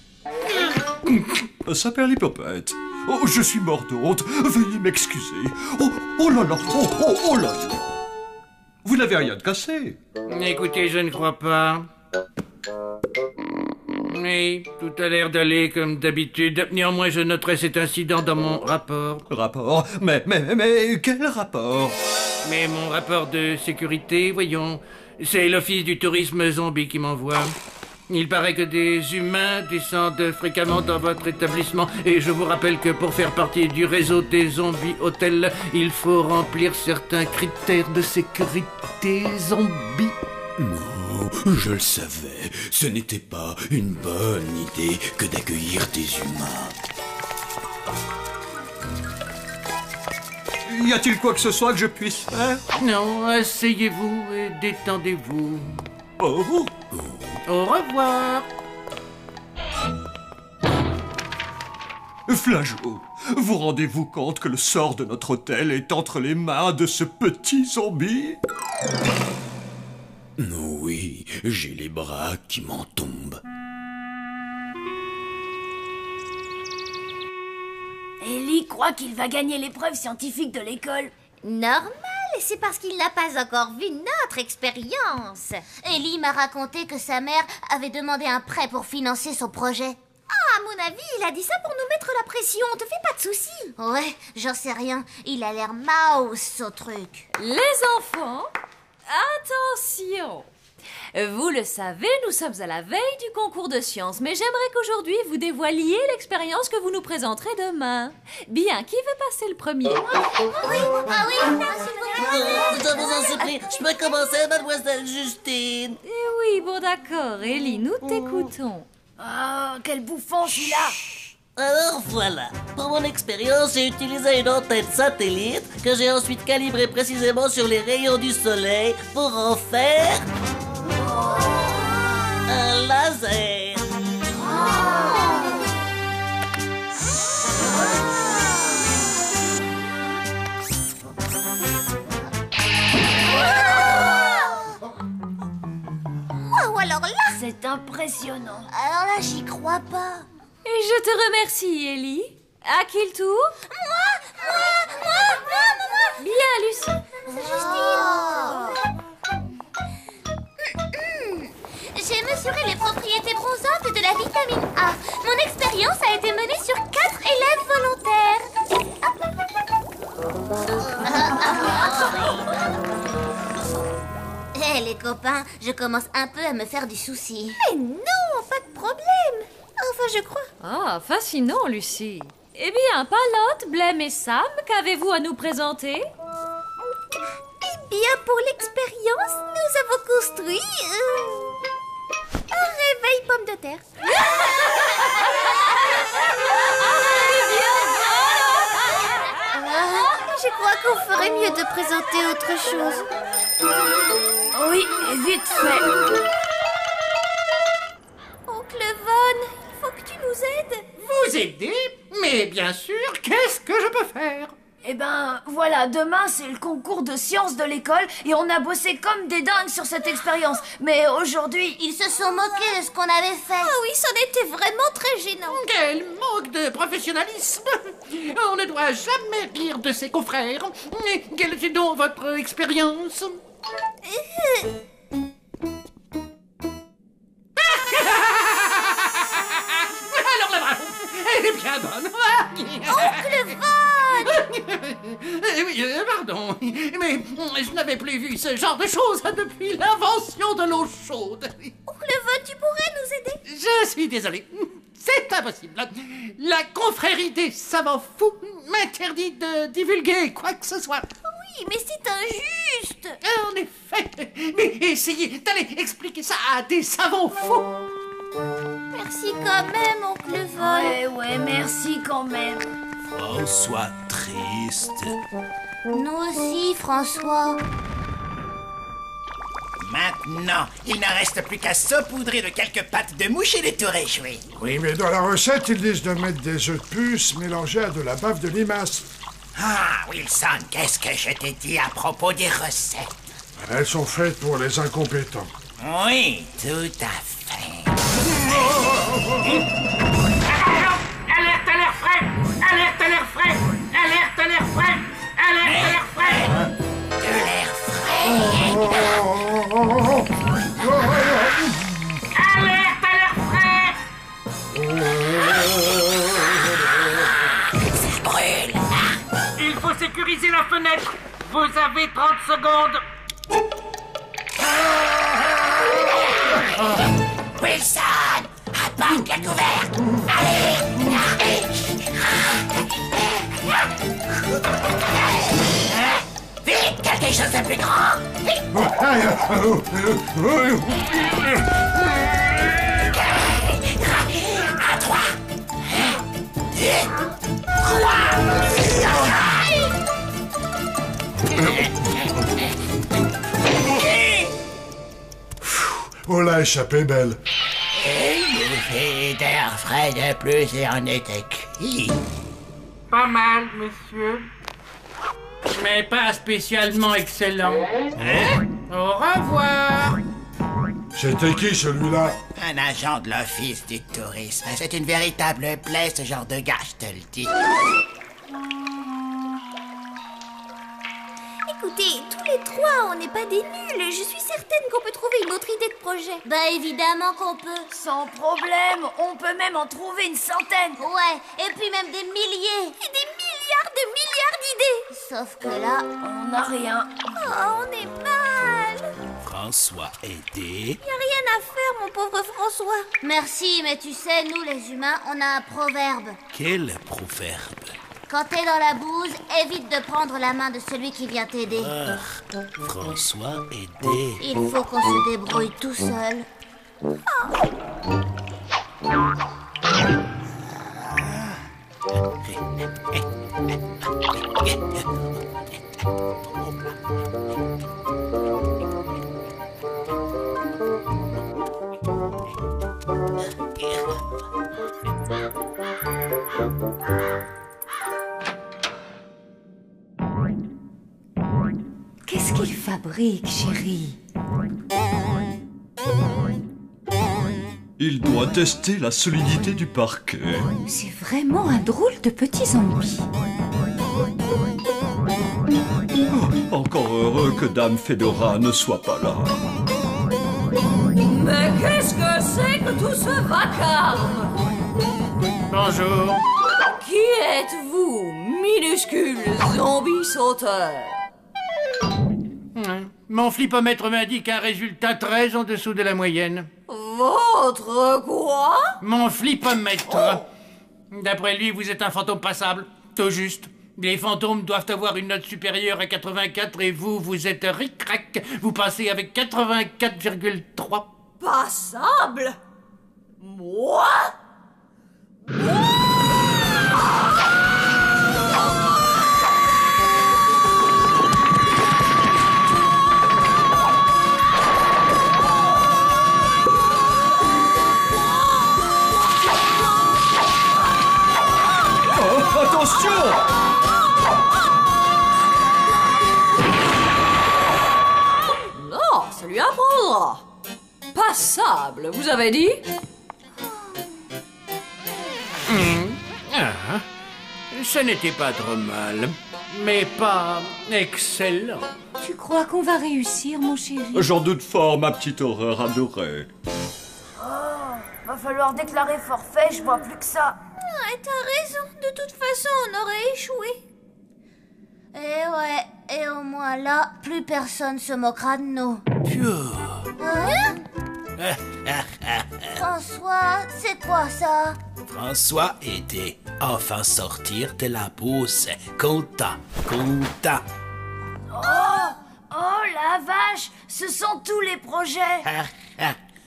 Saperlipopette. Oh, je suis mort de honte. Veuillez m'excuser. Oh là là. Oh là là. Vous n'avez rien de cassé. Écoutez, je ne crois pas. Oui, tout a l'air d'aller comme d'habitude. Néanmoins, je noterai cet incident dans mon rapport. Rapport? Mais quel rapport? Mais mon rapport de sécurité, voyons. C'est l'Office du tourisme zombie qui m'envoie. Il paraît que des humains descendent fréquemment dans votre établissement. Et je vous rappelle que pour faire partie du réseau des zombies hôtels, il faut remplir certains critères de sécurité zombie. Non, je le savais. Ce n'était pas une bonne idée que d'accueillir des humains. Y a-t-il quoi que ce soit que je puisse faire? Non, asseyez-vous et détendez-vous. Oh. Au revoir. Flageot, vous rendez-vous compte que le sort de notre hôtel est entre les mains de ce petit zombie? Oui, j'ai les bras qui m'en tombent. Ellie croit qu'il va gagner l'épreuve scientifique de l'école. Normal, c'est parce qu'il n'a pas encore vu notre expérience. Ellie m'a raconté que sa mère avait demandé un prêt pour financer son projet. Ah, à mon avis, il a dit ça pour nous mettre la pression. Te fais pas de soucis. Ouais, j'en sais rien. Il a l'air mouse, ce truc. Les enfants, attention! Vous le savez, nous sommes à la veille du concours de sciences, mais j'aimerais qu'aujourd'hui vous dévoiliez l'expérience que vous nous présenterez demain. Bien, qui veut passer le premier? Oui, Je vous en supplie, je peux commencer, mademoiselle Justine? Eh oui, bon d'accord, Ellie, nous t'écoutons. Ah, quel bouffon celui-là! Alors voilà, pour mon expérience, j'ai utilisé une antenne satellite que j'ai ensuite calibrée précisément sur les rayons du soleil pour en faire un laser. Wow, alors là, c'est impressionnant. Alors là, j'y crois pas. Et je te remercie, Ellie. À qui le tour? Moi. Bien, Lucie. J'ai mesuré les propriétés bronzantes de la vitamine A. Mon expérience a été menée sur 4 élèves volontaires. Hé, les copains, je commence un peu à me faire du souci. Mais non, pas de problème. Enfin, je crois. Ah, fascinant, Lucie. Eh bien, Palotte, Blême et Sam, qu'avez-vous à nous présenter? Eh bien, pour l'expérience, nous avons construit un réveil pomme de terre. Je crois qu'on ferait mieux de présenter autre chose. Oui, vite fait. Oncle Von, il faut que tu nous aides. Vous aider? Mais bien sûr, qu'est-ce que je peux faire? Eh ben, voilà, demain c'est le concours de sciences de l'école et on a bossé comme des dingues sur cette expérience. Mais aujourd'hui, ils se sont moqués de ce qu'on avait fait. Ah oui, ça était vraiment très gênant. Quel manque de professionnalisme! On ne doit jamais rire de ses confrères. Mais quelle est donc votre expérience? Alors la bravo! Elle est bien bonne! Oncle Von! Oui, pardon, mais je n'avais plus vu ce genre de choses depuis l'invention de l'eau chaude. Oncle Von, tu pourrais nous aider? Je suis désolé, c'est impossible. La confrérie des savants fous m'interdit de divulguer quoi que ce soit. Oui, mais c'est injuste. En effet, mais essayez d'aller expliquer ça à des savants fous. Merci quand même, oncle Von. Ouais, merci quand même. François triste. Nous aussi, François. Maintenant, il ne reste plus qu'à saupoudrer de quelques pattes de mouche et les tout réjouir. Oui, mais dans la recette, ils disent de mettre des œufs de puce mélangés à de la bave de limace. Ah, Wilson, qu'est-ce que je t'ai dit à propos des recettes? Elles sont faites pour les incompétents. Oui, tout à fait. Alerte! briser la fenêtre. Vous avez 30 secondes. Wilson, apporte la couverte. Allez. Vite, quelque chose de plus grand. À 3. 2, 3. Oh, la échappée belle. Une bouffée d'air frais de plus et on était cuit. Pas mal, monsieur. Mais pas spécialement excellent. Au revoir. C'était qui, celui-là? Un agent de l'Office du tourisme. C'est une véritable plaie, ce genre de gars, je te le dis. Écoutez, tous les trois, on n'est pas des nuls. Je suis certaine qu'on peut trouver une autre idée de projet. Bah évidemment qu'on peut. Sans problème, on peut même en trouver une centaine. Ouais, et puis même des milliers. Et des milliards d'idées. Sauf que là, on n'a rien. Oh, on est mal. François aidé. Y a rien à faire, mon pauvre François. Merci, mais tu sais, nous les humains, on a un proverbe. Quel proverbe? Quand t'es dans la bouse, évite de prendre la main de celui qui vient t'aider. François aidé. Il faut qu'on se débrouille tout seul. Qu'est-ce qu'il fabrique, chérie? Il doit tester la solidité du parquet. C'est vraiment un drôle de petit zombie. Oh, encore heureux que Dame Fedora ne soit pas là. Mais qu'est-ce que c'est que tout ce vacarme? Bonjour. Qui êtes-vous, minuscule zombie sauteur? Mon flipomètre m'indique un résultat très en dessous de la moyenne. Votre quoi? Mon flipomètre. D'après lui, vous êtes un fantôme passable. Tout juste. Les fantômes doivent avoir une note supérieure à 84 et vous êtes ric-rac. Vous passez avec 84,3. Passable? Moi? Attention! Non, ça lui apprendra. Passable, vous avez dit? Ce n'était pas trop mal, mais pas excellent. Tu crois qu'on va réussir, mon chéri? J'en doute fort, ma petite horreur adorée. Va falloir déclarer forfait, je vois plus que ça. Ouais, t'as raison. De toute façon, on aurait échoué. Et ouais, et au moins là, plus personne se moquera de nous. Hein? François, c'est quoi ça? François aidé. Enfin sortir de la bourse. Content. Oh la vache, ce sont tous les projets.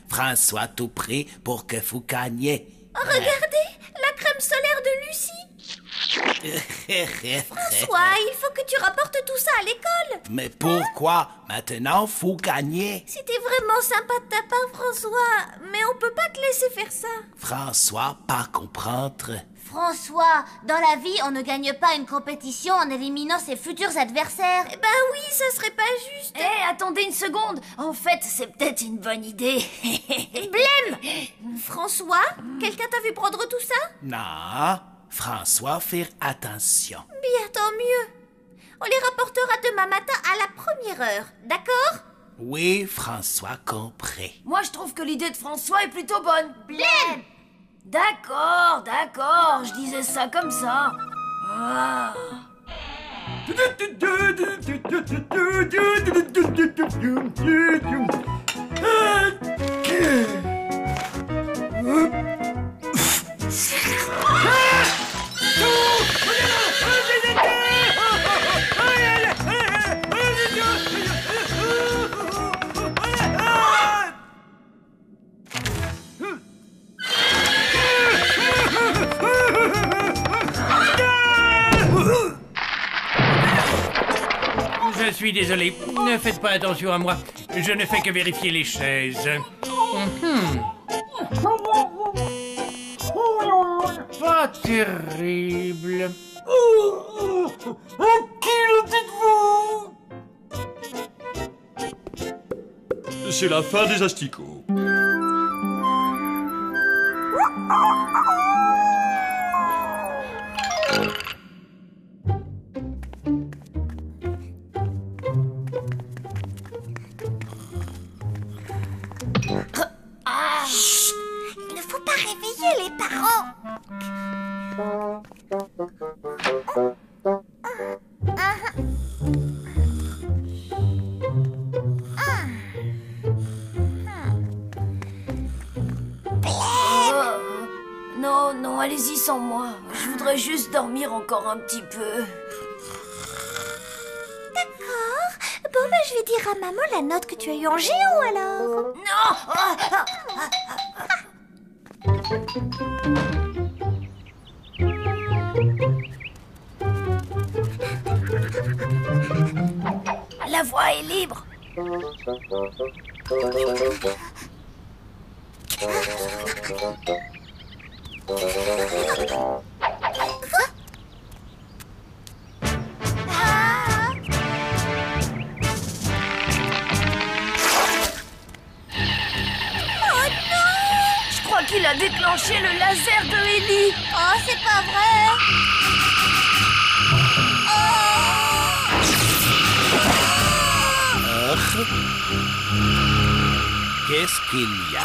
François tout prêt pour que vous gagniez. Regardez, la crème solaire de Lucie. François, il faut que tu rapportes tout ça à l'école. Mais pourquoi? Maintenant, vous gagnez. C'était vraiment sympa de ta part, François, mais on peut pas te laisser faire ça. François, pas comprendre. François, dans la vie, on ne gagne pas une compétition en éliminant ses futurs adversaires. Eh ben oui, ça serait pas juste. Attendez une seconde. En fait, c'est peut-être une bonne idée. Blême! François, quelqu'un t'a vu prendre tout ça? Non, François, faire attention. Bien, tant mieux. On les rapportera demain matin à la première heure, d'accord? Oui, François compris. Moi, je trouve que l'idée de François est plutôt bonne. Blême! D'accord, je disais ça comme ça. Je suis désolé, ne faites pas attention à moi. Je ne fais que vérifier les chaises. Pas terrible. Qui le dites-vous? C'est la fin des asticots. Chut! Il ne faut pas réveiller les parents. Non, non, allez-y sans moi. Je voudrais juste dormir encore un petit peu. D'accord. Bon, bah, je vais dire à maman la note que tu as eue en géo, alors. La voie est libre. Je crois qu'il a déclenché le laser de Ellie. Oh, c'est pas vrai. Qu'est-ce qu'il y a?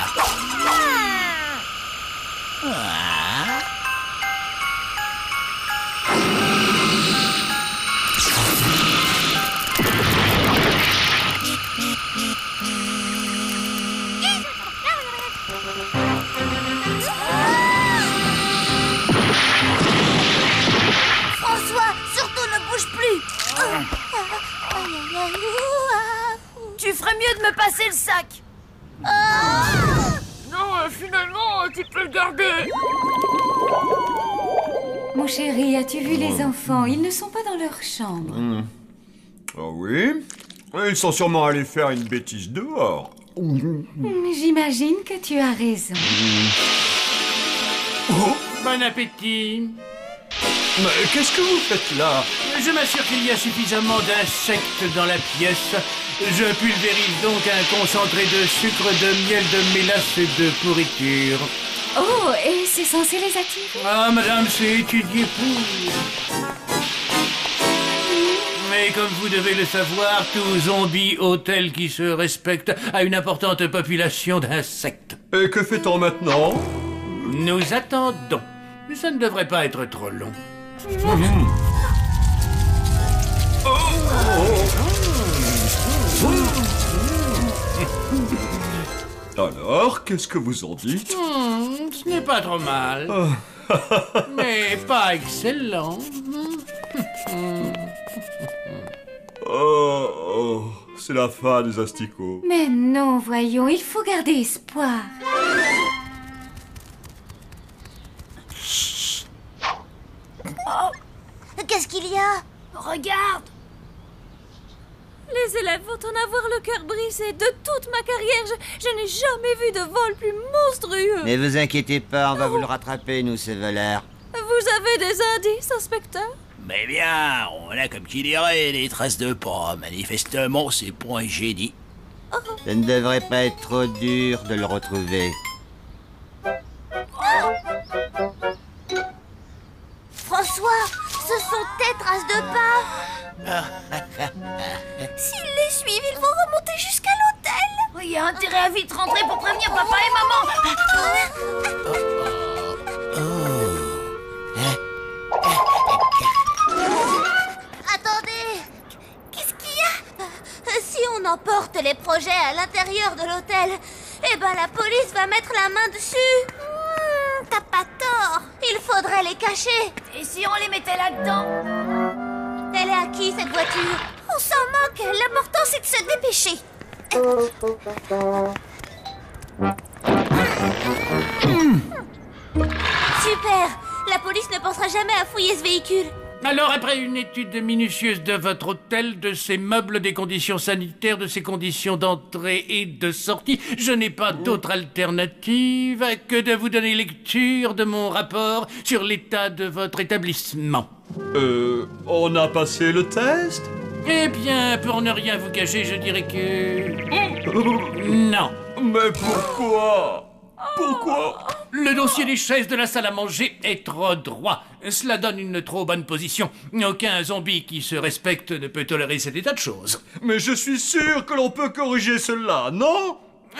François, surtout ne bouge plus. Tu ferais mieux de me passer le sac. Non, finalement, tu peux le garder. Mon chéri, as-tu vu les enfants? Ils ne sont pas dans leur chambre. Ah oui? Ils sont sûrement allés faire une bêtise dehors. J'imagine que tu as raison. Bon appétit. Mais qu'est-ce que vous faites là? Je m'assure qu'il y a suffisamment d'insectes dans la pièce. Je pulvérise donc un concentré de sucre, de miel, de mélasse et de pourriture. Oh, et c'est censé les attirer? Ah, madame, c'est étudié pour. Mais comme vous devez le savoir, tout zombie hôtel qui se respecte a une importante population d'insectes. Et que fait-on maintenant? Nous attendons. Mais ça ne devrait pas être trop long. Alors, qu'est-ce que vous en dites? Ce n'est pas trop mal. Mais pas excellent. C'est la fin des asticots. Mais non, voyons, il faut garder espoir. Qu'est-ce qu'il y a? Regarde. Les élèves vont en avoir le cœur brisé. De toute ma carrière, je n'ai jamais vu de vol plus monstrueux. Ne vous inquiétez pas, on va vous le rattraper, nous, ces voleurs. Vous avez des indices, inspecteur? Mais bien, on a comme qui dirait des traces de pas. Manifestement, c'est pour un génie. Ça ne devrait pas être trop dur de le retrouver. François, ce sont tes traces de pas. S'ils les suivent, ils vont remonter jusqu'à l'hôtel. Il y a intérêt à vite rentrer pour prévenir papa et maman. Attendez, les projets à l'intérieur de l'hôtel, eh ben la police va mettre la main dessus. T'as pas tort. Il faudrait les cacher. Et si on les mettait là-dedans? Elle est à qui, cette voiture? On s'en moque. L'important, c'est de se dépêcher. Super. La police ne pensera jamais à fouiller ce véhicule. Alors, après une étude minutieuse de votre hôtel, de ses meubles, des conditions sanitaires, de ses conditions d'entrée et de sortie, je n'ai pas d'autre alternative que de vous donner lecture de mon rapport sur l'état de votre établissement. On a passé le test? Eh bien, pour ne rien vous cacher, je dirais que... non. Mais pourquoi? Pourquoi? Le dossier des chaises de la salle à manger est trop droit. Cela donne une trop bonne position. Aucun zombie qui se respecte ne peut tolérer cet état de choses. Mais je suis sûr que l'on peut corriger cela, non?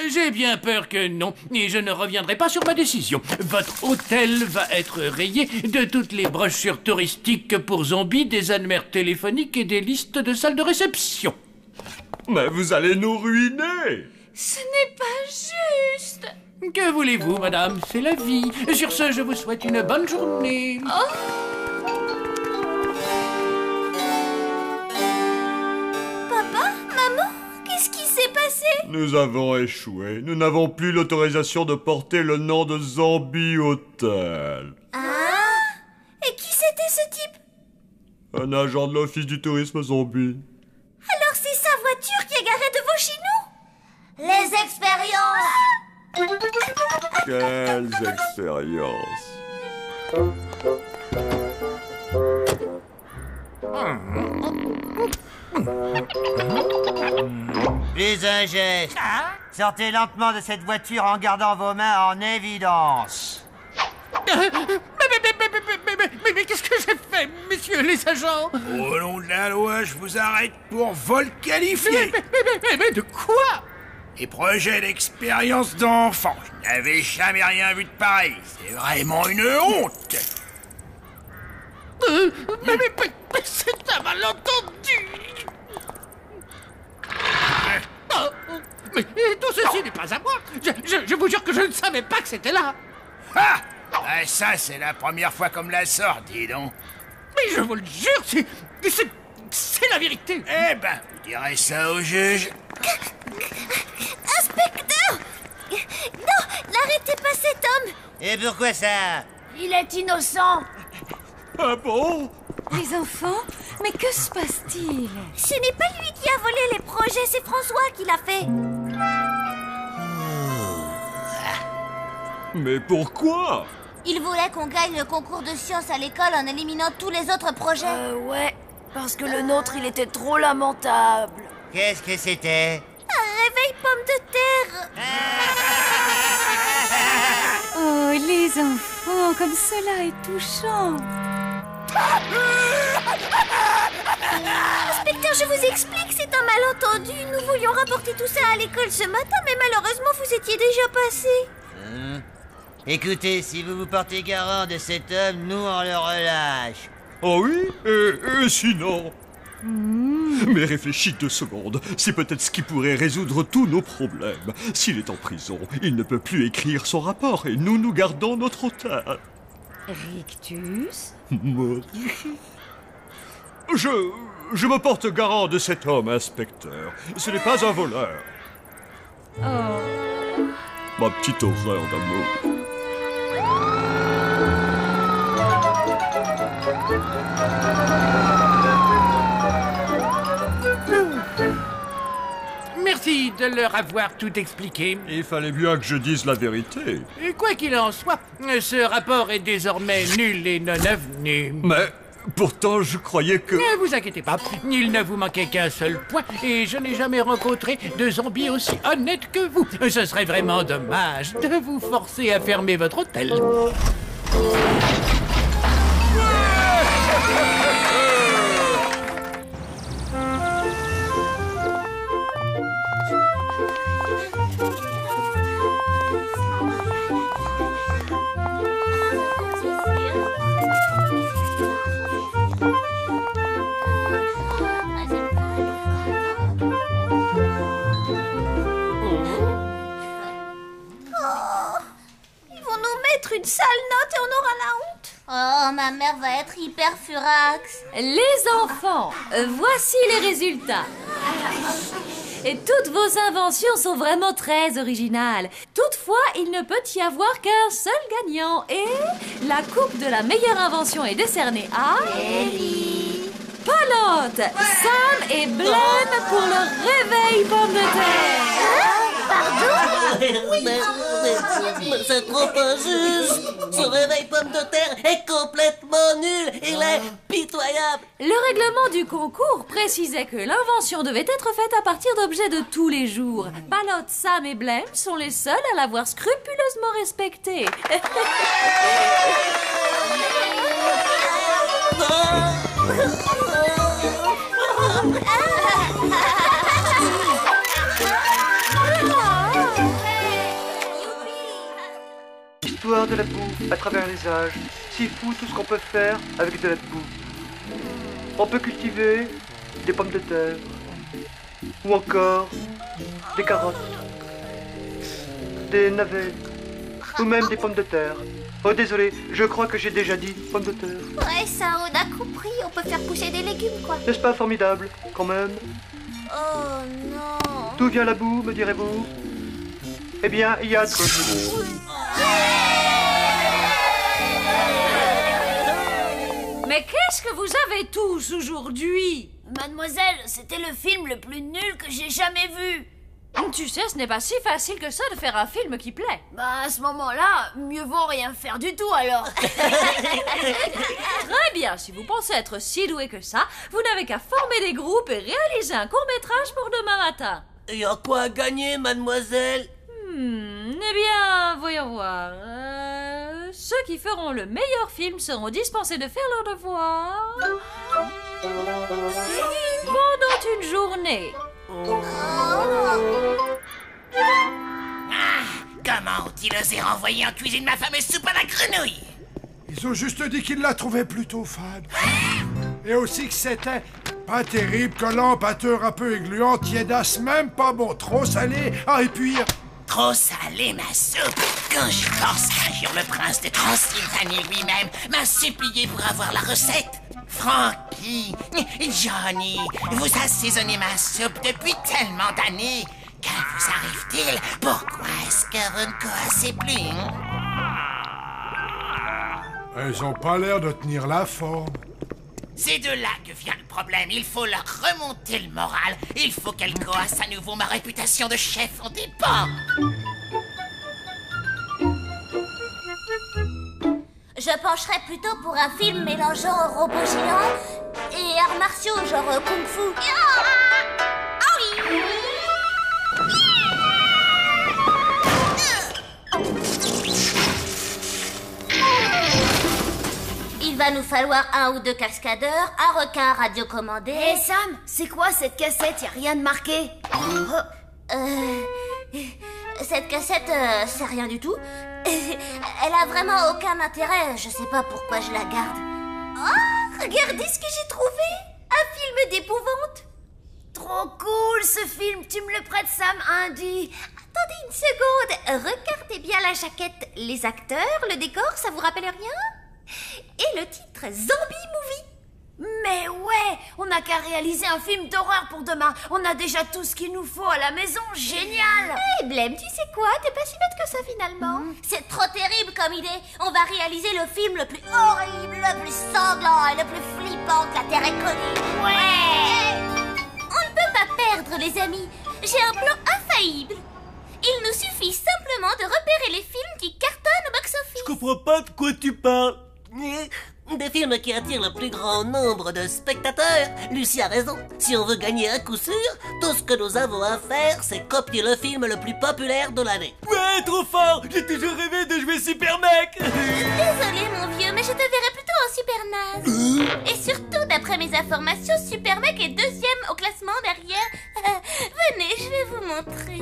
J'ai bien peur que non, et je ne reviendrai pas sur ma décision. Votre hôtel va être rayé de toutes les brochures touristiques pour zombies, des annuaires téléphoniques et des listes de salles de réception. Mais vous allez nous ruiner! Ce n'est pas juste. Que voulez-vous, madame? C'est la vie. Sur ce, je vous souhaite une bonne journée. Papa? Maman? Qu'est-ce qui s'est passé? Nous avons échoué. Nous n'avons plus l'autorisation de porter le nom de Zombie Hotel. Ah? Et qui c'était ce type? Un agent de l'office du tourisme zombie. Alors c'est sa voiture qui est garée devant chez nous? Les expériences! Quelles expériences! Plus un geste. Sortez lentement de cette voiture en gardant vos mains en évidence. Mais qu'est-ce que j'ai fait, messieurs les agents? Au nom de la loi, je vous arrête pour vol qualifié. Mais de quoi? Les projets d'expérience d'enfants. Je n'avais jamais rien vu de pareil. C'est vraiment une honte. Mais c'est un malentendu. Mais tout ceci n'est pas à moi. Je vous jure que je ne savais pas que c'était là. Ah! Ça, c'est la première fois qu'on me la sort, dis donc. Mais je vous le jure, c'est la vérité. Eh ben, vous direz ça au juge. Inspecteur! Non, n'arrêtez pas cet homme! Et pourquoi ça? Il est innocent. Ah bon? Les enfants? Mais que se passe-t-il? Ce n'est pas lui qui a volé les projets, c'est François qui l'a fait. Mais pourquoi? Il voulait qu'on gagne le concours de sciences à l'école en éliminant tous les autres projets. Ouais, parce que le nôtre, il était trop lamentable. Qu'est-ce que c'était? Un réveil pomme de terre. Oh, les enfants, comme cela est touchant. Inspecteur, je vous explique, c'est un malentendu. Nous voulions rapporter tout ça à l'école ce matin, mais malheureusement, vous étiez déjà passé. Écoutez, si vous vous portez garant de cet homme, nous on le relâche. Oh oui? Et sinon? Mais réfléchis 2 secondes. C'est peut-être ce qui pourrait résoudre tous nos problèmes. S'il est en prison, il ne peut plus écrire son rapport et nous gardons notre hôtel. Rictus? Je me porte garant de cet homme, inspecteur. Ce n'est pas un voleur. Oh. Ma petite horreur d'amour. Merci de leur avoir tout expliqué. Il fallait bien que je dise la vérité. Et quoi qu'il en soit, ce rapport est désormais nul et non avenu. Mais pourtant, je croyais que... Ne vous inquiétez pas, il ne vous manquait qu'un seul point, et je n'ai jamais rencontré de zombie aussi honnête que vous. Ce serait vraiment dommage de vous forcer à fermer votre hôtel. note et on aura la honte. Oh, ma mère va être hyper furax. Les enfants, voici les résultats. Et toutes vos inventions sont vraiment très originales. Toutefois, il ne peut y avoir qu'un seul gagnant. Et la coupe de la meilleure invention est décernée à... Ellie. Palotte, Sam et Blême pour le réveil pomme de terre. Mais c'est trop injuste. Ce réveil pomme de terre est complètement nul. Il est pitoyable. Le règlement du concours précisait que l'invention devait être faite à partir d'objets de tous les jours. Palotte, Sam et Blême sont les seuls à l'avoir scrupuleusement respecté. L'histoire de la boue à travers les âges. Si fou tout ce qu'on peut faire avec de la boue. On peut cultiver des pommes de terre. Ou encore des carottes. Des navets. Ou même des pommes de terre. Oh désolé, je crois que j'ai déjà dit pommes de terre. Ouais, ça, on a compris. On peut faire pousser des légumes, quoi. N'est-ce pas formidable, quand même? Oh non. D'où vient la boue, me direz-vous? Eh bien, il y a de quoi. Mais qu'est-ce que vous avez tous aujourd'hui? Mademoiselle, c'était le film le plus nul que j'ai jamais vu. Tu sais, ce n'est pas si facile que ça de faire un film qui plaît. Bah, à ce moment-là, mieux vaut rien faire du tout, alors. Très bien, si vous pensez être si doué que ça, vous n'avez qu'à former des groupes et réaliser un court-métrage pour demain matin. Il y a quoi à gagner, mademoiselle? Eh bien, voyons voir. Ceux qui feront le meilleur film seront dispensés de faire leur devoir pendant une journée. Comment ont-ils osé renvoyer en cuisine ma fameuse soupe à la grenouille? Ils ont juste dit qu'ils la trouvaient plutôt fade. Et aussi que c'était pas terrible, collant, pâteux, un peu gluant, tiédasse, même pas bon, trop salé. Ah, et puis... Trop salé, ma soupe. Quand j'y pense qu'un jour le prince de Transylvanie lui-même m'a supplié pour avoir la recette. Frankie, Johnny, vous assaisonnez ma soupe depuis tellement d'années. Que vous arrive-t-il? Pourquoi est-ce que vous ne coassez plus? Elles ont pas l'air de tenir la forme. C'est de là que vient le problème. Il faut leur remonter le moral. Il faut qu'elles coassent à nouveau. Ma réputation de chef en dépend. Je pencherais plutôt pour un film mélangeant robots géants et arts martiaux, genre kung-fu. Ah oui! Il va nous falloir un ou deux cascadeurs, un requin radiocommandé... Hé Sam, c'est quoi cette cassette? Y'a rien de marqué. Cette cassette, c'est rien du tout. Elle a vraiment aucun intérêt. Je sais pas pourquoi je la garde. Oh, regardez ce que j'ai trouvé. Un film d'épouvante. Trop cool ce film. Tu me le prêtes, Sam, Andy? Attendez une seconde. Regardez bien la jaquette. Les acteurs, le décor, ça vous rappelle rien? Et le titre, Zombie Movie. Mais ouais, on n'a qu'à réaliser un film d'horreur pour demain. On a déjà tout ce qu'il nous faut à la maison. Génial! Hé, Blême, tu sais quoi? T'es pas si bête que ça, finalement. C'est trop terrible comme idée. On va réaliser le film le plus horrible, le plus sanglant et le plus flippant que la Terre ait connu. Ouais! On ne peut pas perdre, les amis. J'ai un plan infaillible. Il nous suffit simplement de repérer les films qui cartonnent au box-office. Je comprends pas de quoi tu parles. Des films qui attirent le plus grand nombre de spectateurs. Lucie a raison. Si on veut gagner un coup sûr, tout ce que nous avons à faire, c'est copier le film le plus populaire de l'année. Ouais, trop fort! J'ai toujours rêvé de jouer Super Mec! Désolé, mon vieux, mais je te verrais plutôt en Super Naze. Et surtout, d'après mes informations, Super Mec est deuxième au classement derrière... venez, je vais vous montrer.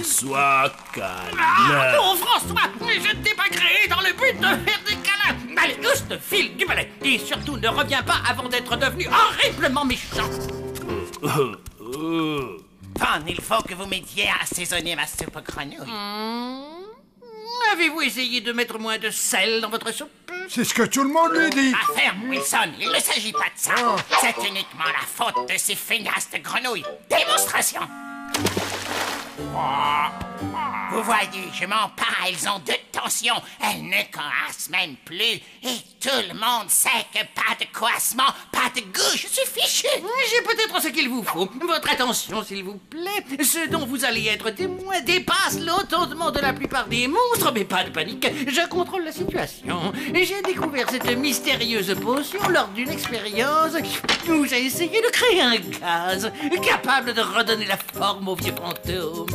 Sois calme. Ah non, François, je ne t'ai pas créé dans le but de faire des câlins. Allez, juste file du balai. Et surtout, ne reviens pas avant d'être devenu horriblement méchant. Pan, il faut que vous m'aidiez à assaisonner ma soupe aux grenouilles. Avez-vous essayé de mettre moins de sel dans votre soupe? C'est ce que tout le monde lui dit. Ah, ferme, Wilson, il ne s'agit pas de ça. C'est uniquement la faute de ces feignasses de grenouilles. Démonstration. Vous voyez, je m'en parle, elles ont de tension. Elles ne coassent même plus. Et tout le monde sait que pas de coassement, pas de goût, je suis fichu. J'ai peut-être ce qu'il vous faut. Votre attention, s'il vous plaît. Ce dont vous allez être témoin dépasse l'entendement de la plupart des monstres, mais pas de panique. Je contrôle la situation. J'ai découvert cette mystérieuse potion lors d'une expérience où j'ai essayé de créer un gaz capable de redonner la forme aux vieux fantômes.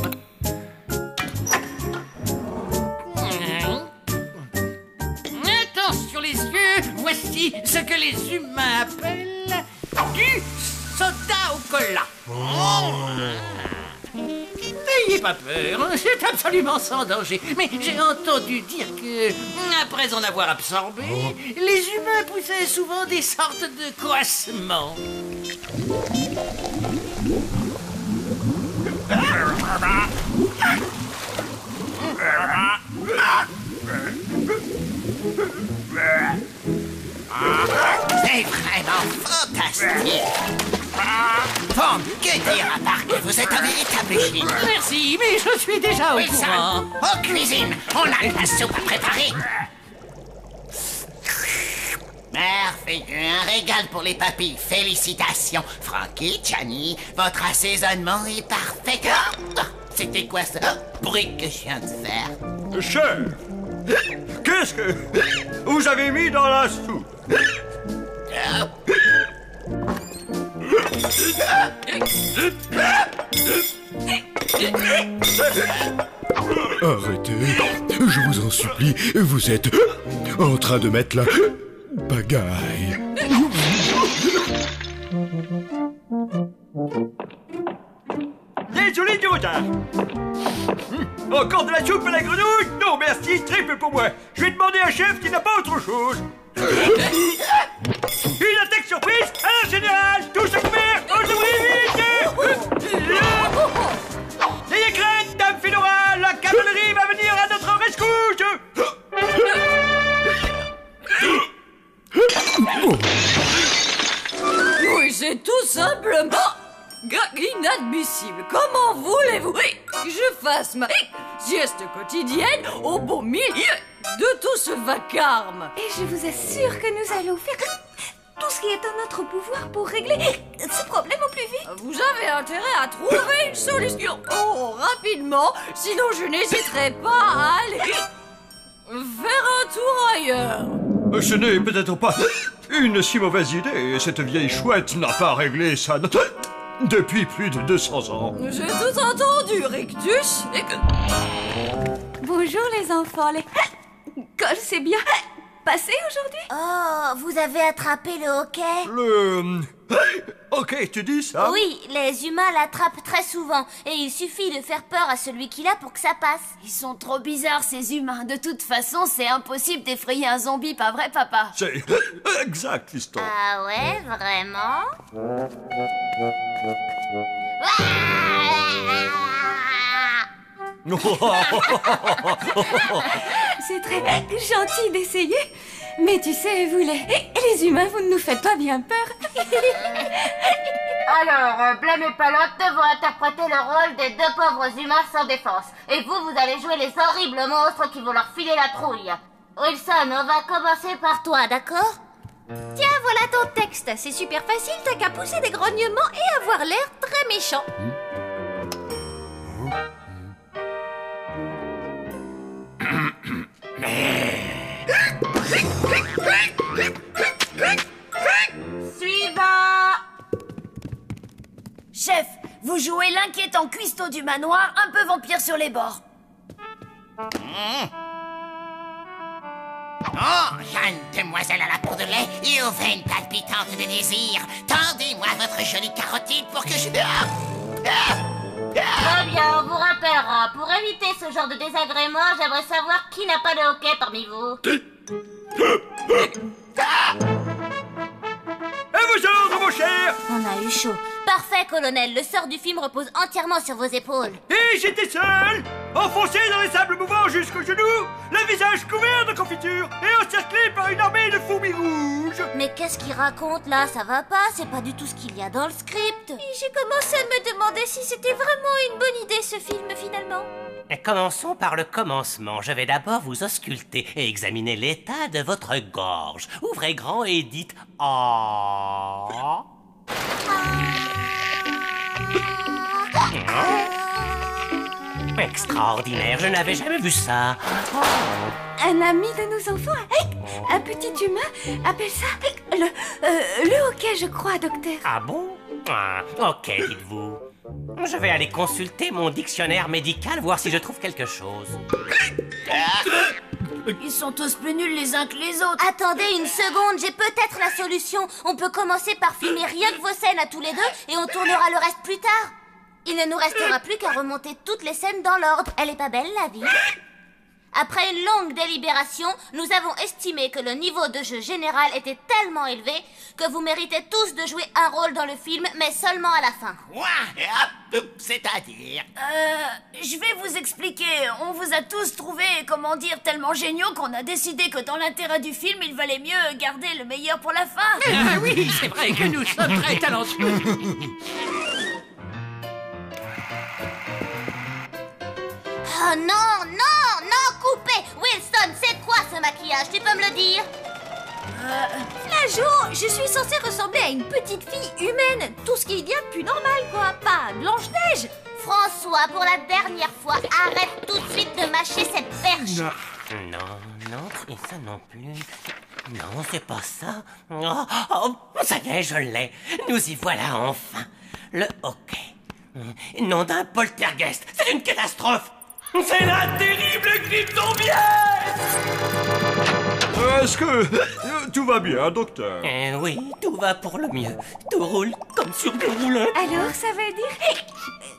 Attention les yeux, voici ce que les humains appellent du soda au cola. N'ayez pas peur, c'est absolument sans danger. Mais j'ai entendu dire que, après en avoir absorbé, les humains poussaient souvent des sortes de coassements. C'est vraiment fantastique. Tom, que dire à part que vous êtes un véritable génie. Merci, mais je suis déjà au courant. Aux cuisines, on a de la soupe à préparer. Merveilleux, un régal pour les papilles. Félicitations. Frankie, Johnny, votre assaisonnement est parfait. C'était quoi ce bruit que je viens de faire? Chef, qu'est-ce que vous avez mis dans la soupe? Arrêtez, je vous en supplie, vous êtes en train de mettre la pagaille. Désolé du retard. Encore de la soupe à la grenouille? Non merci, très peu pour moi. Je vais demander à un chef qui n'a pas autre chose. Une attaque surprise à la générale. Tous à couvert, aux ouvriers vite. N'ayez crainte, dame Fedora, la cavalerie va venir à notre rescousse. Oui, c'est tout simplement inadmissible. Comment voulez-vous que je fasse ma sieste quotidienne au beau milieu de tout ce vacarme? Et je vous assure que nous allons faire tout ce qui est en notre pouvoir pour régler ce problème au plus vite. Vous avez intérêt à trouver une solution. Oh, rapidement, sinon je n'hésiterai pas à aller faire un tour ailleurs. Ce n'est peut-être pas une si mauvaise idée. Cette vieille chouette n'a pas réglé ça depuis plus de 200 ans. J'ai tout entendu, Rictus. Bonjour les enfants, l'école s'est bien passée aujourd'hui? Oh, vous avez attrapé le hoquet? Ok, tu dis ça? Oui, les humains l'attrapent très souvent. Et il suffit de faire peur à celui qui l'a pour que ça passe. Ils sont trop bizarres, ces humains. De toute façon, c'est impossible d'effrayer un zombie, pas vrai, papa? C'est exact, Fiston. Ah ouais, vraiment? C'est très gentil d'essayer. Mais tu sais, vous les humains, vous ne nous faites pas bien peur. Alors, Blême et Palotte vont interpréter le rôle des deux pauvres humains sans défense. Et vous allez jouer les horribles monstres qui vont leur filer la trouille. Wilson, on va commencer par toi, d'accord? Tiens, voilà ton texte. C'est super facile, t'as qu'à pousser des grognements et avoir l'air très méchant. Suivant! Chef, vous jouez l'inquiétant cuistot du manoir, un peu vampire sur les bords. Oh, jeune demoiselle à la peau de lait et aux veines palpitantes de désir, tendez-moi votre jolie carotide pour que je... Très bien, on vous rappellera. Pour éviter ce genre de désagrément, j'aimerais savoir qui n'a pas de hoquet parmi vous. À vos ordres, mon cher. On a eu chaud. Parfait, colonel. Le sort du film repose entièrement sur vos épaules. Et j'étais seul, enfoncé dans les sables mouvants jusqu'aux genoux, le visage couvert de confiture et encerclé par une armée de fourmis rouges. Mais qu'est-ce qu'il raconte là? Ça va pas, c'est pas du tout ce qu'il y a dans le script. J'ai commencé à me demander si c'était vraiment une bonne idée ce film finalement. Commençons par le commencement. Je vais d'abord vous ausculter et examiner l'état de votre gorge. Ouvrez grand et dites « Ah ». Extraordinaire, je n'avais jamais vu ça. Un ami de nos enfants, un petit humain, appelle ça le hockey, je crois, docteur. Ah bon? Ok, dites-vous. Je vais aller consulter mon dictionnaire médical, voir si je trouve quelque chose. Ils sont tous plus nuls les uns que les autres. Attendez une seconde, j'ai peut-être la solution. On peut commencer par filmer rien que vos scènes à tous les deux et on tournera le reste plus tard. Il ne nous restera plus qu'à remonter toutes les scènes dans l'ordre. Elle est pas belle, la vie? Après une longue délibération, nous avons estimé que le niveau de jeu général était tellement élevé que vous méritez tous de jouer un rôle dans le film, mais seulement à la fin. C'est-à-dire Je vais vous expliquer. On vous a tous trouvés, comment dire, tellement géniaux qu'on a décidé que dans l'intérêt du film, il valait mieux garder le meilleur pour la fin. Ah oui, c'est vrai que nous sommes très talentueux. Oh non, non, non, coupez! Wilson, c'est quoi ce maquillage? Tu peux me le dire? Flageot, je suis censée ressembler à une petite fille humaine. Tout ce qu'il y a de plus normal, quoi. Pas Blanche-Neige. François, pour la dernière fois, arrête tout de suite de mâcher cette perche. Non, et ça non plus. Non, c'est pas ça. Oh, ça y est, je l'ai. Nous y voilà enfin. Le hockey. Nom d'un poltergeist. C'est une catastrophe. C'est la terrible grippe zombienne! Est-ce que tout va bien, docteur? Oui, tout va pour le mieux. Tout roule comme sur des roulettes. Alors, ça veut dire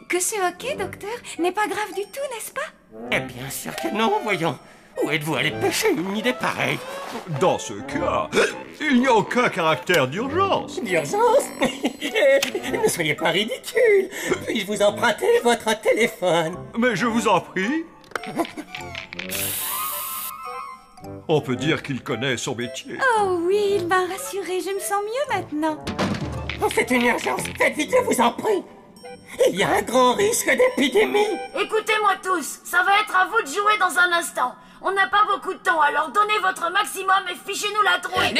que ce hockey, docteur, n'est pas grave du tout, n'est-ce pas? Eh bien sûr que non, voyons. Où êtes-vous allé pêcher une idée pareille? Dans ce cas, il n'y a aucun caractère d'urgence. D'urgence? Ne soyez pas ridicule. Puis-je vous emprunter votre téléphone? Mais je vous en prie. On peut dire qu'il connaît son métier. Oh oui, il m'a rassurée, je me sens mieux maintenant. C'est une urgence, faites vite, je vous en prie. Il y a un grand risque d'épidémie. Écoutez-moi tous, ça va être à vous de jouer dans un instant. On n'a pas beaucoup de temps, alors donnez votre maximum et fichez-nous la trouille.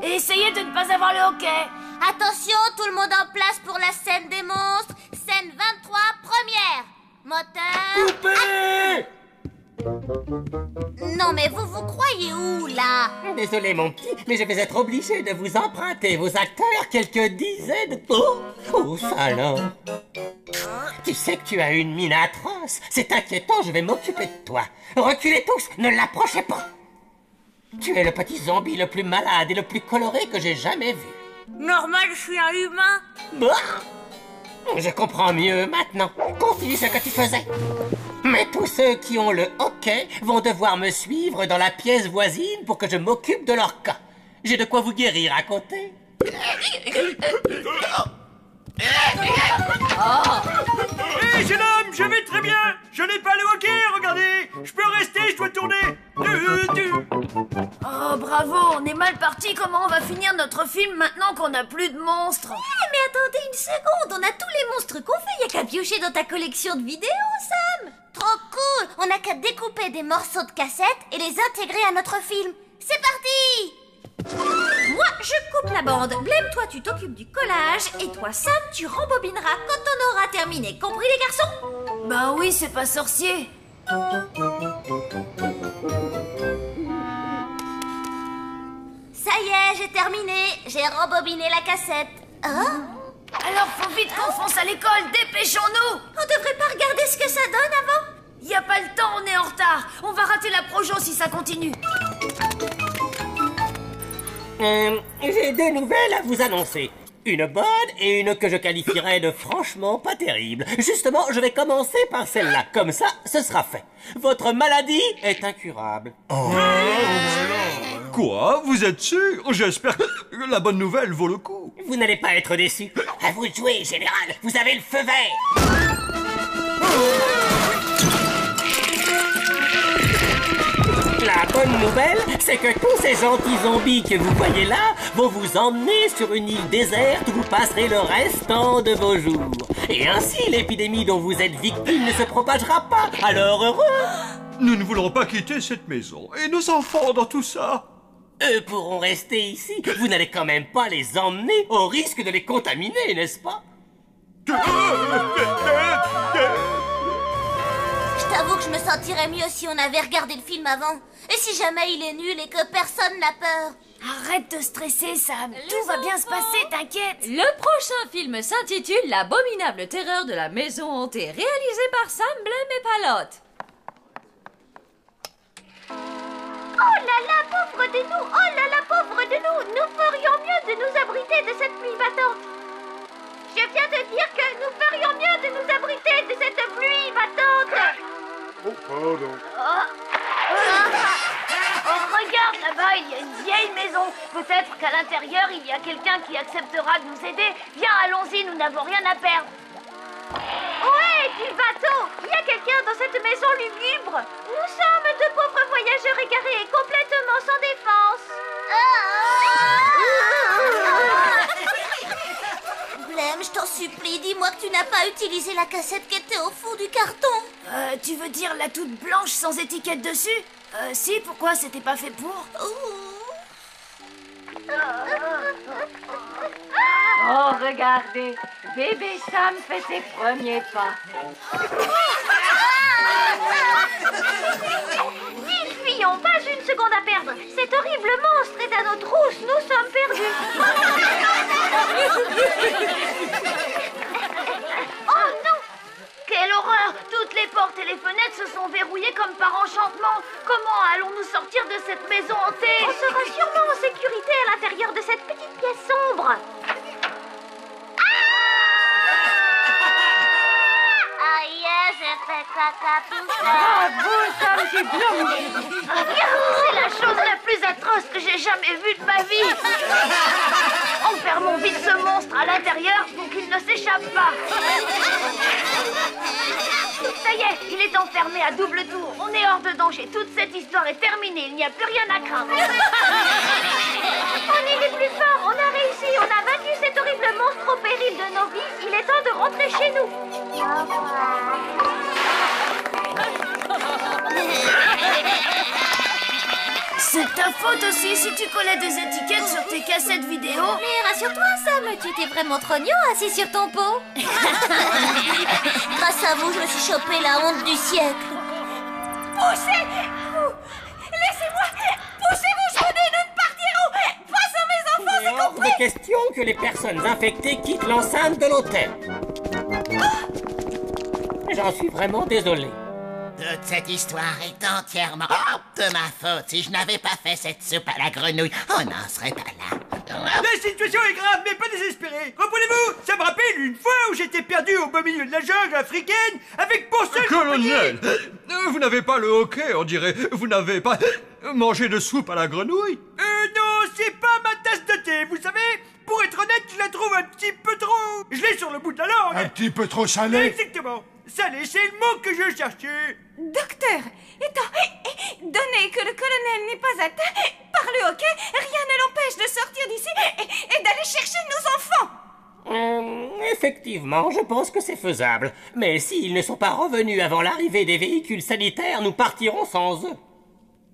Et essayez de ne pas avoir le hockey. Attention, tout le monde en place pour la scène des monstres. Scène 23, première. Moteur... Coupé! Non mais vous croyez où, là? Désolé, mon petit, mais je vais être obligé de vous emprunter vos acteurs quelques dizaines de... Oh, ça alors. Tu sais que tu as une mine atroce. C'est inquiétant, je vais m'occuper de toi. Reculez tous, ne l'approchez pas. Tu es le petit zombie le plus malade et le plus coloré que j'ai jamais vu. Normal, je suis un humain. Bah, je comprends mieux maintenant. Continue ce que tu faisais. Mais tous ceux qui ont le hockey vont devoir me suivre dans la pièce voisine pour que je m'occupe de leur cas. J'ai de quoi vous guérir à côté. Hé, jeune homme, je vais très bien. Je n'ai pas le hockey, regardez. Je peux rester, je dois tourner. Oh, bravo, on est mal parti. Comment on va finir notre film maintenant qu'on n'a plus de monstres? Mais attendez une seconde, on a tous les monstres qu'on fait. Y a qu'à piocher dans ta collection de vidéos, Sam. Trop cool. On n'a qu'à découper des morceaux de cassette et les intégrer à notre film. C'est parti! Moi, je coupe la bande. Blême, toi, tu t'occupes du collage. Et toi, Sam, tu rembobineras quand on aura terminé. Compris, les garçons? Ben oui, c'est pas sorcier. Ça y est, j'ai terminé. J'ai rembobiné la cassette. Hein? Alors, faut vite qu'on fonce à l'école. Dépêchons-nous. On devrait pas regarder ce que ça donne avant? Y a pas le temps, on est en retard. On va rater la projo si ça continue. J'ai deux nouvelles à vous annoncer. Une bonne et une que je qualifierais de franchement pas terrible. Justement, je vais commencer par celle-là. Comme ça, ce sera fait. Votre maladie est incurable. Quoi? Vous êtes sûr? J'espère que la bonne nouvelle vaut le coup. Vous n'allez pas être déçu. À vous de jouer, général. Vous avez le feu vert. La bonne nouvelle, c'est que tous ces gentils zombies que vous voyez là vont vous emmener sur une île déserte où vous passerez le restant de vos jours. Et ainsi, l'épidémie dont vous êtes victime ne se propagera pas. Alors heureux! Nous ne voulons pas quitter cette maison. Et nos enfants dans tout ça? Eux pourront rester ici. Vous n'allez quand même pas les emmener au risque de les contaminer, n'est-ce pas? Je t'avoue que je me sentirais mieux si on avait regardé le film avant. Et si jamais il est nul et que personne n'a peur. Arrête de stresser, Sam. Tout va bien se passer, t'inquiète. Le prochain film s'intitule L'abominable terreur de la maison hantée, réalisé par Sam, Blême et Palotte. Oh là là, pauvre de nous! Oh là là, pauvre de nous! Nous ferions mieux de nous abriter de cette pluie battante. Je viens de dire que nous ferions mieux de nous abriter de cette pluie battante. Oh, pardon. Oh, regarde là-bas, il y a une vieille maison. Peut-être qu'à l'intérieur, il y a quelqu'un qui acceptera de nous aider. Viens, allons-y, nous n'avons rien à perdre. Ouais, du bateau! Il y a quelqu'un dans cette maison lugubre. Nous sommes de pauvres voyageurs égarés et complètement sans défense. Blême, je t'en supplie, dis-moi que tu n'as pas utilisé la cassette qui était au fond du carton. Tu veux dire la toute blanche sans étiquette dessus? Si, pourquoi c'était pas fait pour? Oh, regardez, bébé Sam fait ses premiers pas. Vite, fuyons, pas une seconde à perdre. Cet horrible monstre est à nos trousses, nous sommes perdus. Oh non! Quelle horreur! Toutes les portes et les fenêtres se sont verrouillées comme par enchantement. Comment allons-nous sortir de cette maison hantée? On sera sûrement en sécurité à l'intérieur de cette petite pièce sombre. J'ai fait caca tout seul. Bravo, Sam, c'est bien. C'est la chose la plus atroce que j'ai jamais vue de ma vie. Enfermons vite ce monstre à l'intérieur pour qu'il ne s'échappe pas. Ça y est, il est enfermé à double tour. On est hors de danger. Toute cette histoire est terminée. Il n'y a plus rien à craindre. On est les plus forts. On a réussi. On a vaincu cet horrible monstre au péril de nos vies. Il est temps de rentrer chez nous. C'est ta faute aussi si tu collais des étiquettes sur tes cassettes vidéo. Mais rassure-toi, Sam, tu étais vraiment trognon assis sur ton pot. Grâce à vous, je me suis chopé la honte du siècle. Poussez-vous! Laissez-moi! Poussez-vous, je vous dis, nous ne partirons pas sans mes enfants, Il est hors de question que les personnes infectées quittent l'enceinte de l'hôtel. J'en suis vraiment désolé. Toute cette histoire est entièrement de ma faute. Si je n'avais pas fait cette soupe à la grenouille, on n'en serait pas là. La situation est grave, mais pas désespérée. Reprenez-vous. Ça me rappelle une fois où j'étais perdu au beau milieu de la jungle africaine avec pour seul Colonel, vous n'avez pas le hockey, on dirait. Vous n'avez pas mangé de soupe à la grenouille? Non, c'est pas ma tasse de thé, vous savez. Pour être honnête, je la trouve un petit peu trop... Je l'ai sur le bout de la langue. Un petit peu trop salé. Exactement. Salé, c'est le mot que je cherchais. Docteur, donné que le colonel n'est pas atteint par le hockey, rien ne l'empêche de sortir d'ici et d'aller chercher nos enfants. Effectivement, je pense que c'est faisable. Mais s'ils ne sont pas revenus avant l'arrivée des véhicules sanitaires, nous partirons sans eux.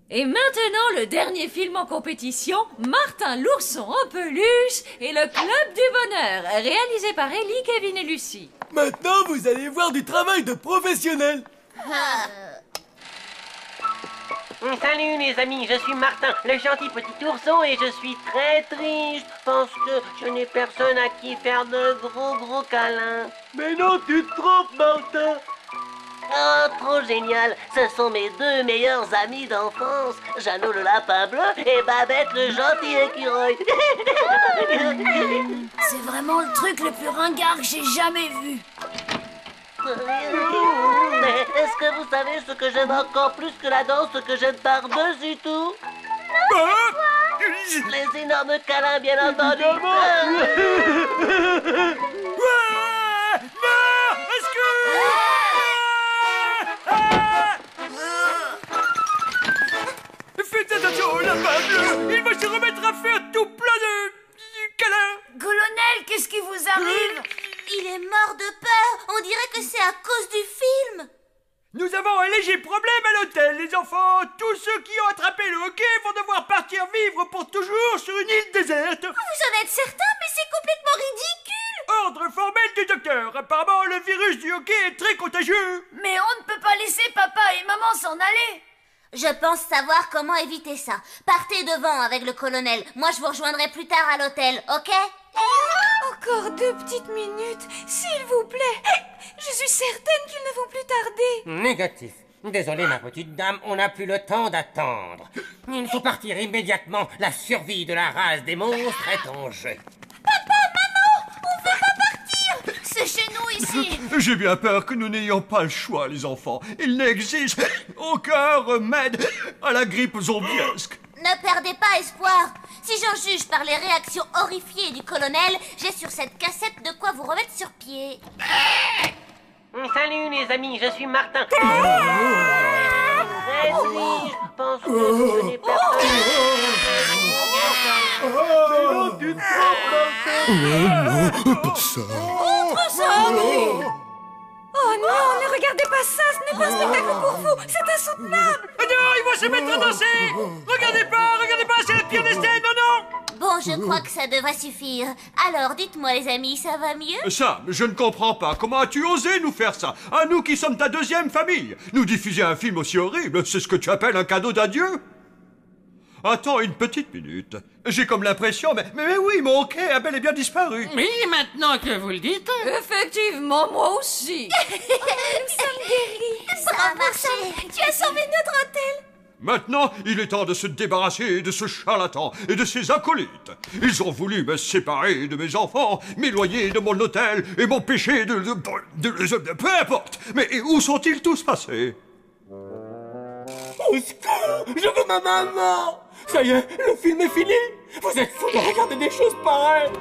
Et maintenant, le dernier film en compétition, Martin l'ourson en peluche et le Club du Bonheur, réalisé par Ellie, Kevin et Lucie. Maintenant, vous allez voir du travail de professionnel. Salut les amis, je suis Martin, le gentil petit ourson et je suis très triste parce que je n'ai personne à qui faire de gros câlins. Mais non, tu te trompes, Martin. Oh, trop génial! Ce sont mes deux meilleurs amis d'enfance, Jeannot le lapin bleu et Babette le gentil écureuil. C'est vraiment le truc le plus ringard que j'ai jamais vu. Mais est-ce que vous savez ce que j'aime encore plus que la danse, ce que j'aime par-dessus tout? Quoi? Les énormes câlins, bien entendu. Faites attention, la femme bleue, il va se remettre à faire tout plein de câlins. Colonel, qu'est-ce qui vous arrive? Il est mort de peur. On dirait que c'est à cause du film. Nous avons un léger problème à l'hôtel, les enfants. Tous ceux qui ont attrapé le hockey vont devoir partir vivre pour toujours sur une île déserte. Vous en êtes certain? Mais c'est complètement ridicule. Ordre formel du docteur. Apparemment, le virus du hockey est très contagieux. Mais on ne peut pas laisser papa et maman s'en aller. Je pense savoir comment éviter ça. Partez devant avec le colonel. Moi, je vous rejoindrai plus tard à l'hôtel, ok? Encore 2 petites minutes, s'il vous plaît. Je suis certaine qu'ils ne vont plus tarder. Négatif. Désolé, ma petite dame, on n'a plus le temps d'attendre. Il faut partir immédiatement. La survie de la race des monstres est en jeu. Papa, maman, on veut pas partir. C'est chez nous ici. J'ai bien peur que nous n'ayons pas le choix, les enfants. Il n'existe aucun remède à la grippe zombiesque. Ne perdez pas espoir. Si j'en juge par les réactions horrifiées du colonel, j'ai sur cette cassette de quoi vous remettre sur pied. Salut les amis, je suis Martin. Eh oui, je pense que vous venez personne. Non, pas ça. Autre sangrie. Oh non, ne regardez pas ça, ce n'est pas un spectacle pour vous, c'est insoutenable. Non, ils vont se mettre à danser. Regardez pas, c'est la pire des scènes, non. Bon, je crois que ça devrait suffire. Alors, dites-moi les amis, ça va mieux? Sam, je ne comprends pas. Comment as-tu osé nous faire ça? À nous qui sommes ta deuxième famille. Nous diffuser un film aussi horrible, c'est ce que tu appelles un cadeau d'adieu? Attends une petite minute. J'ai comme l'impression, mais oui, mon hockey a bel et bien disparu. Oui, maintenant que vous le dites. Effectivement, moi aussi. Nous sommes guéris. Bravo, Sam. Tu as sauvé notre hôtel. Maintenant, il est temps de se débarrasser de ce charlatan et de ses acolytes. Ils ont voulu me séparer de mes enfants, m'éloigner de mon hôtel et m'empêcher de... Peu importe. Mais où sont-ils tous passés? Au secours! Je veux ma maman! Ça y est, le film est fini! Vous êtes fous de regarder des choses pareilles!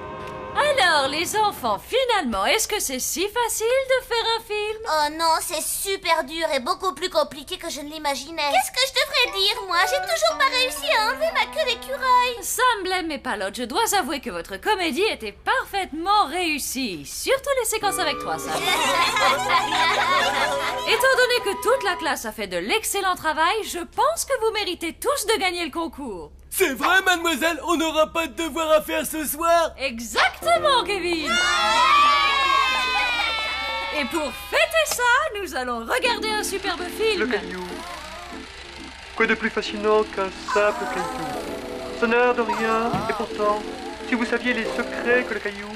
Alors, les enfants, finalement, est-ce que c'est si facile de faire un film? Oh non, c'est super dur et beaucoup plus compliqué que je ne l'imaginais. Qu'est-ce que je devrais dire, moi? J'ai toujours pas réussi à enlever ma queue d'écureuil. Sam, Blême et Palotte, je dois avouer que votre comédie était parfaitement réussie. Surtout les séquences avec toi, Sam. Étant donné que toute la classe a fait de l'excellent travail, je pense que vous méritez tous de gagner le concours. C'est vrai, mademoiselle, on n'aura pas de devoir à faire ce soir. Exactement, Kevin. Et pour fêter ça, nous allons regarder un superbe film. Le caillou. Quoi de plus fascinant qu'un simple caillou? Ça n'a l'air de rien, et pourtant, si vous saviez les secrets que le caillou...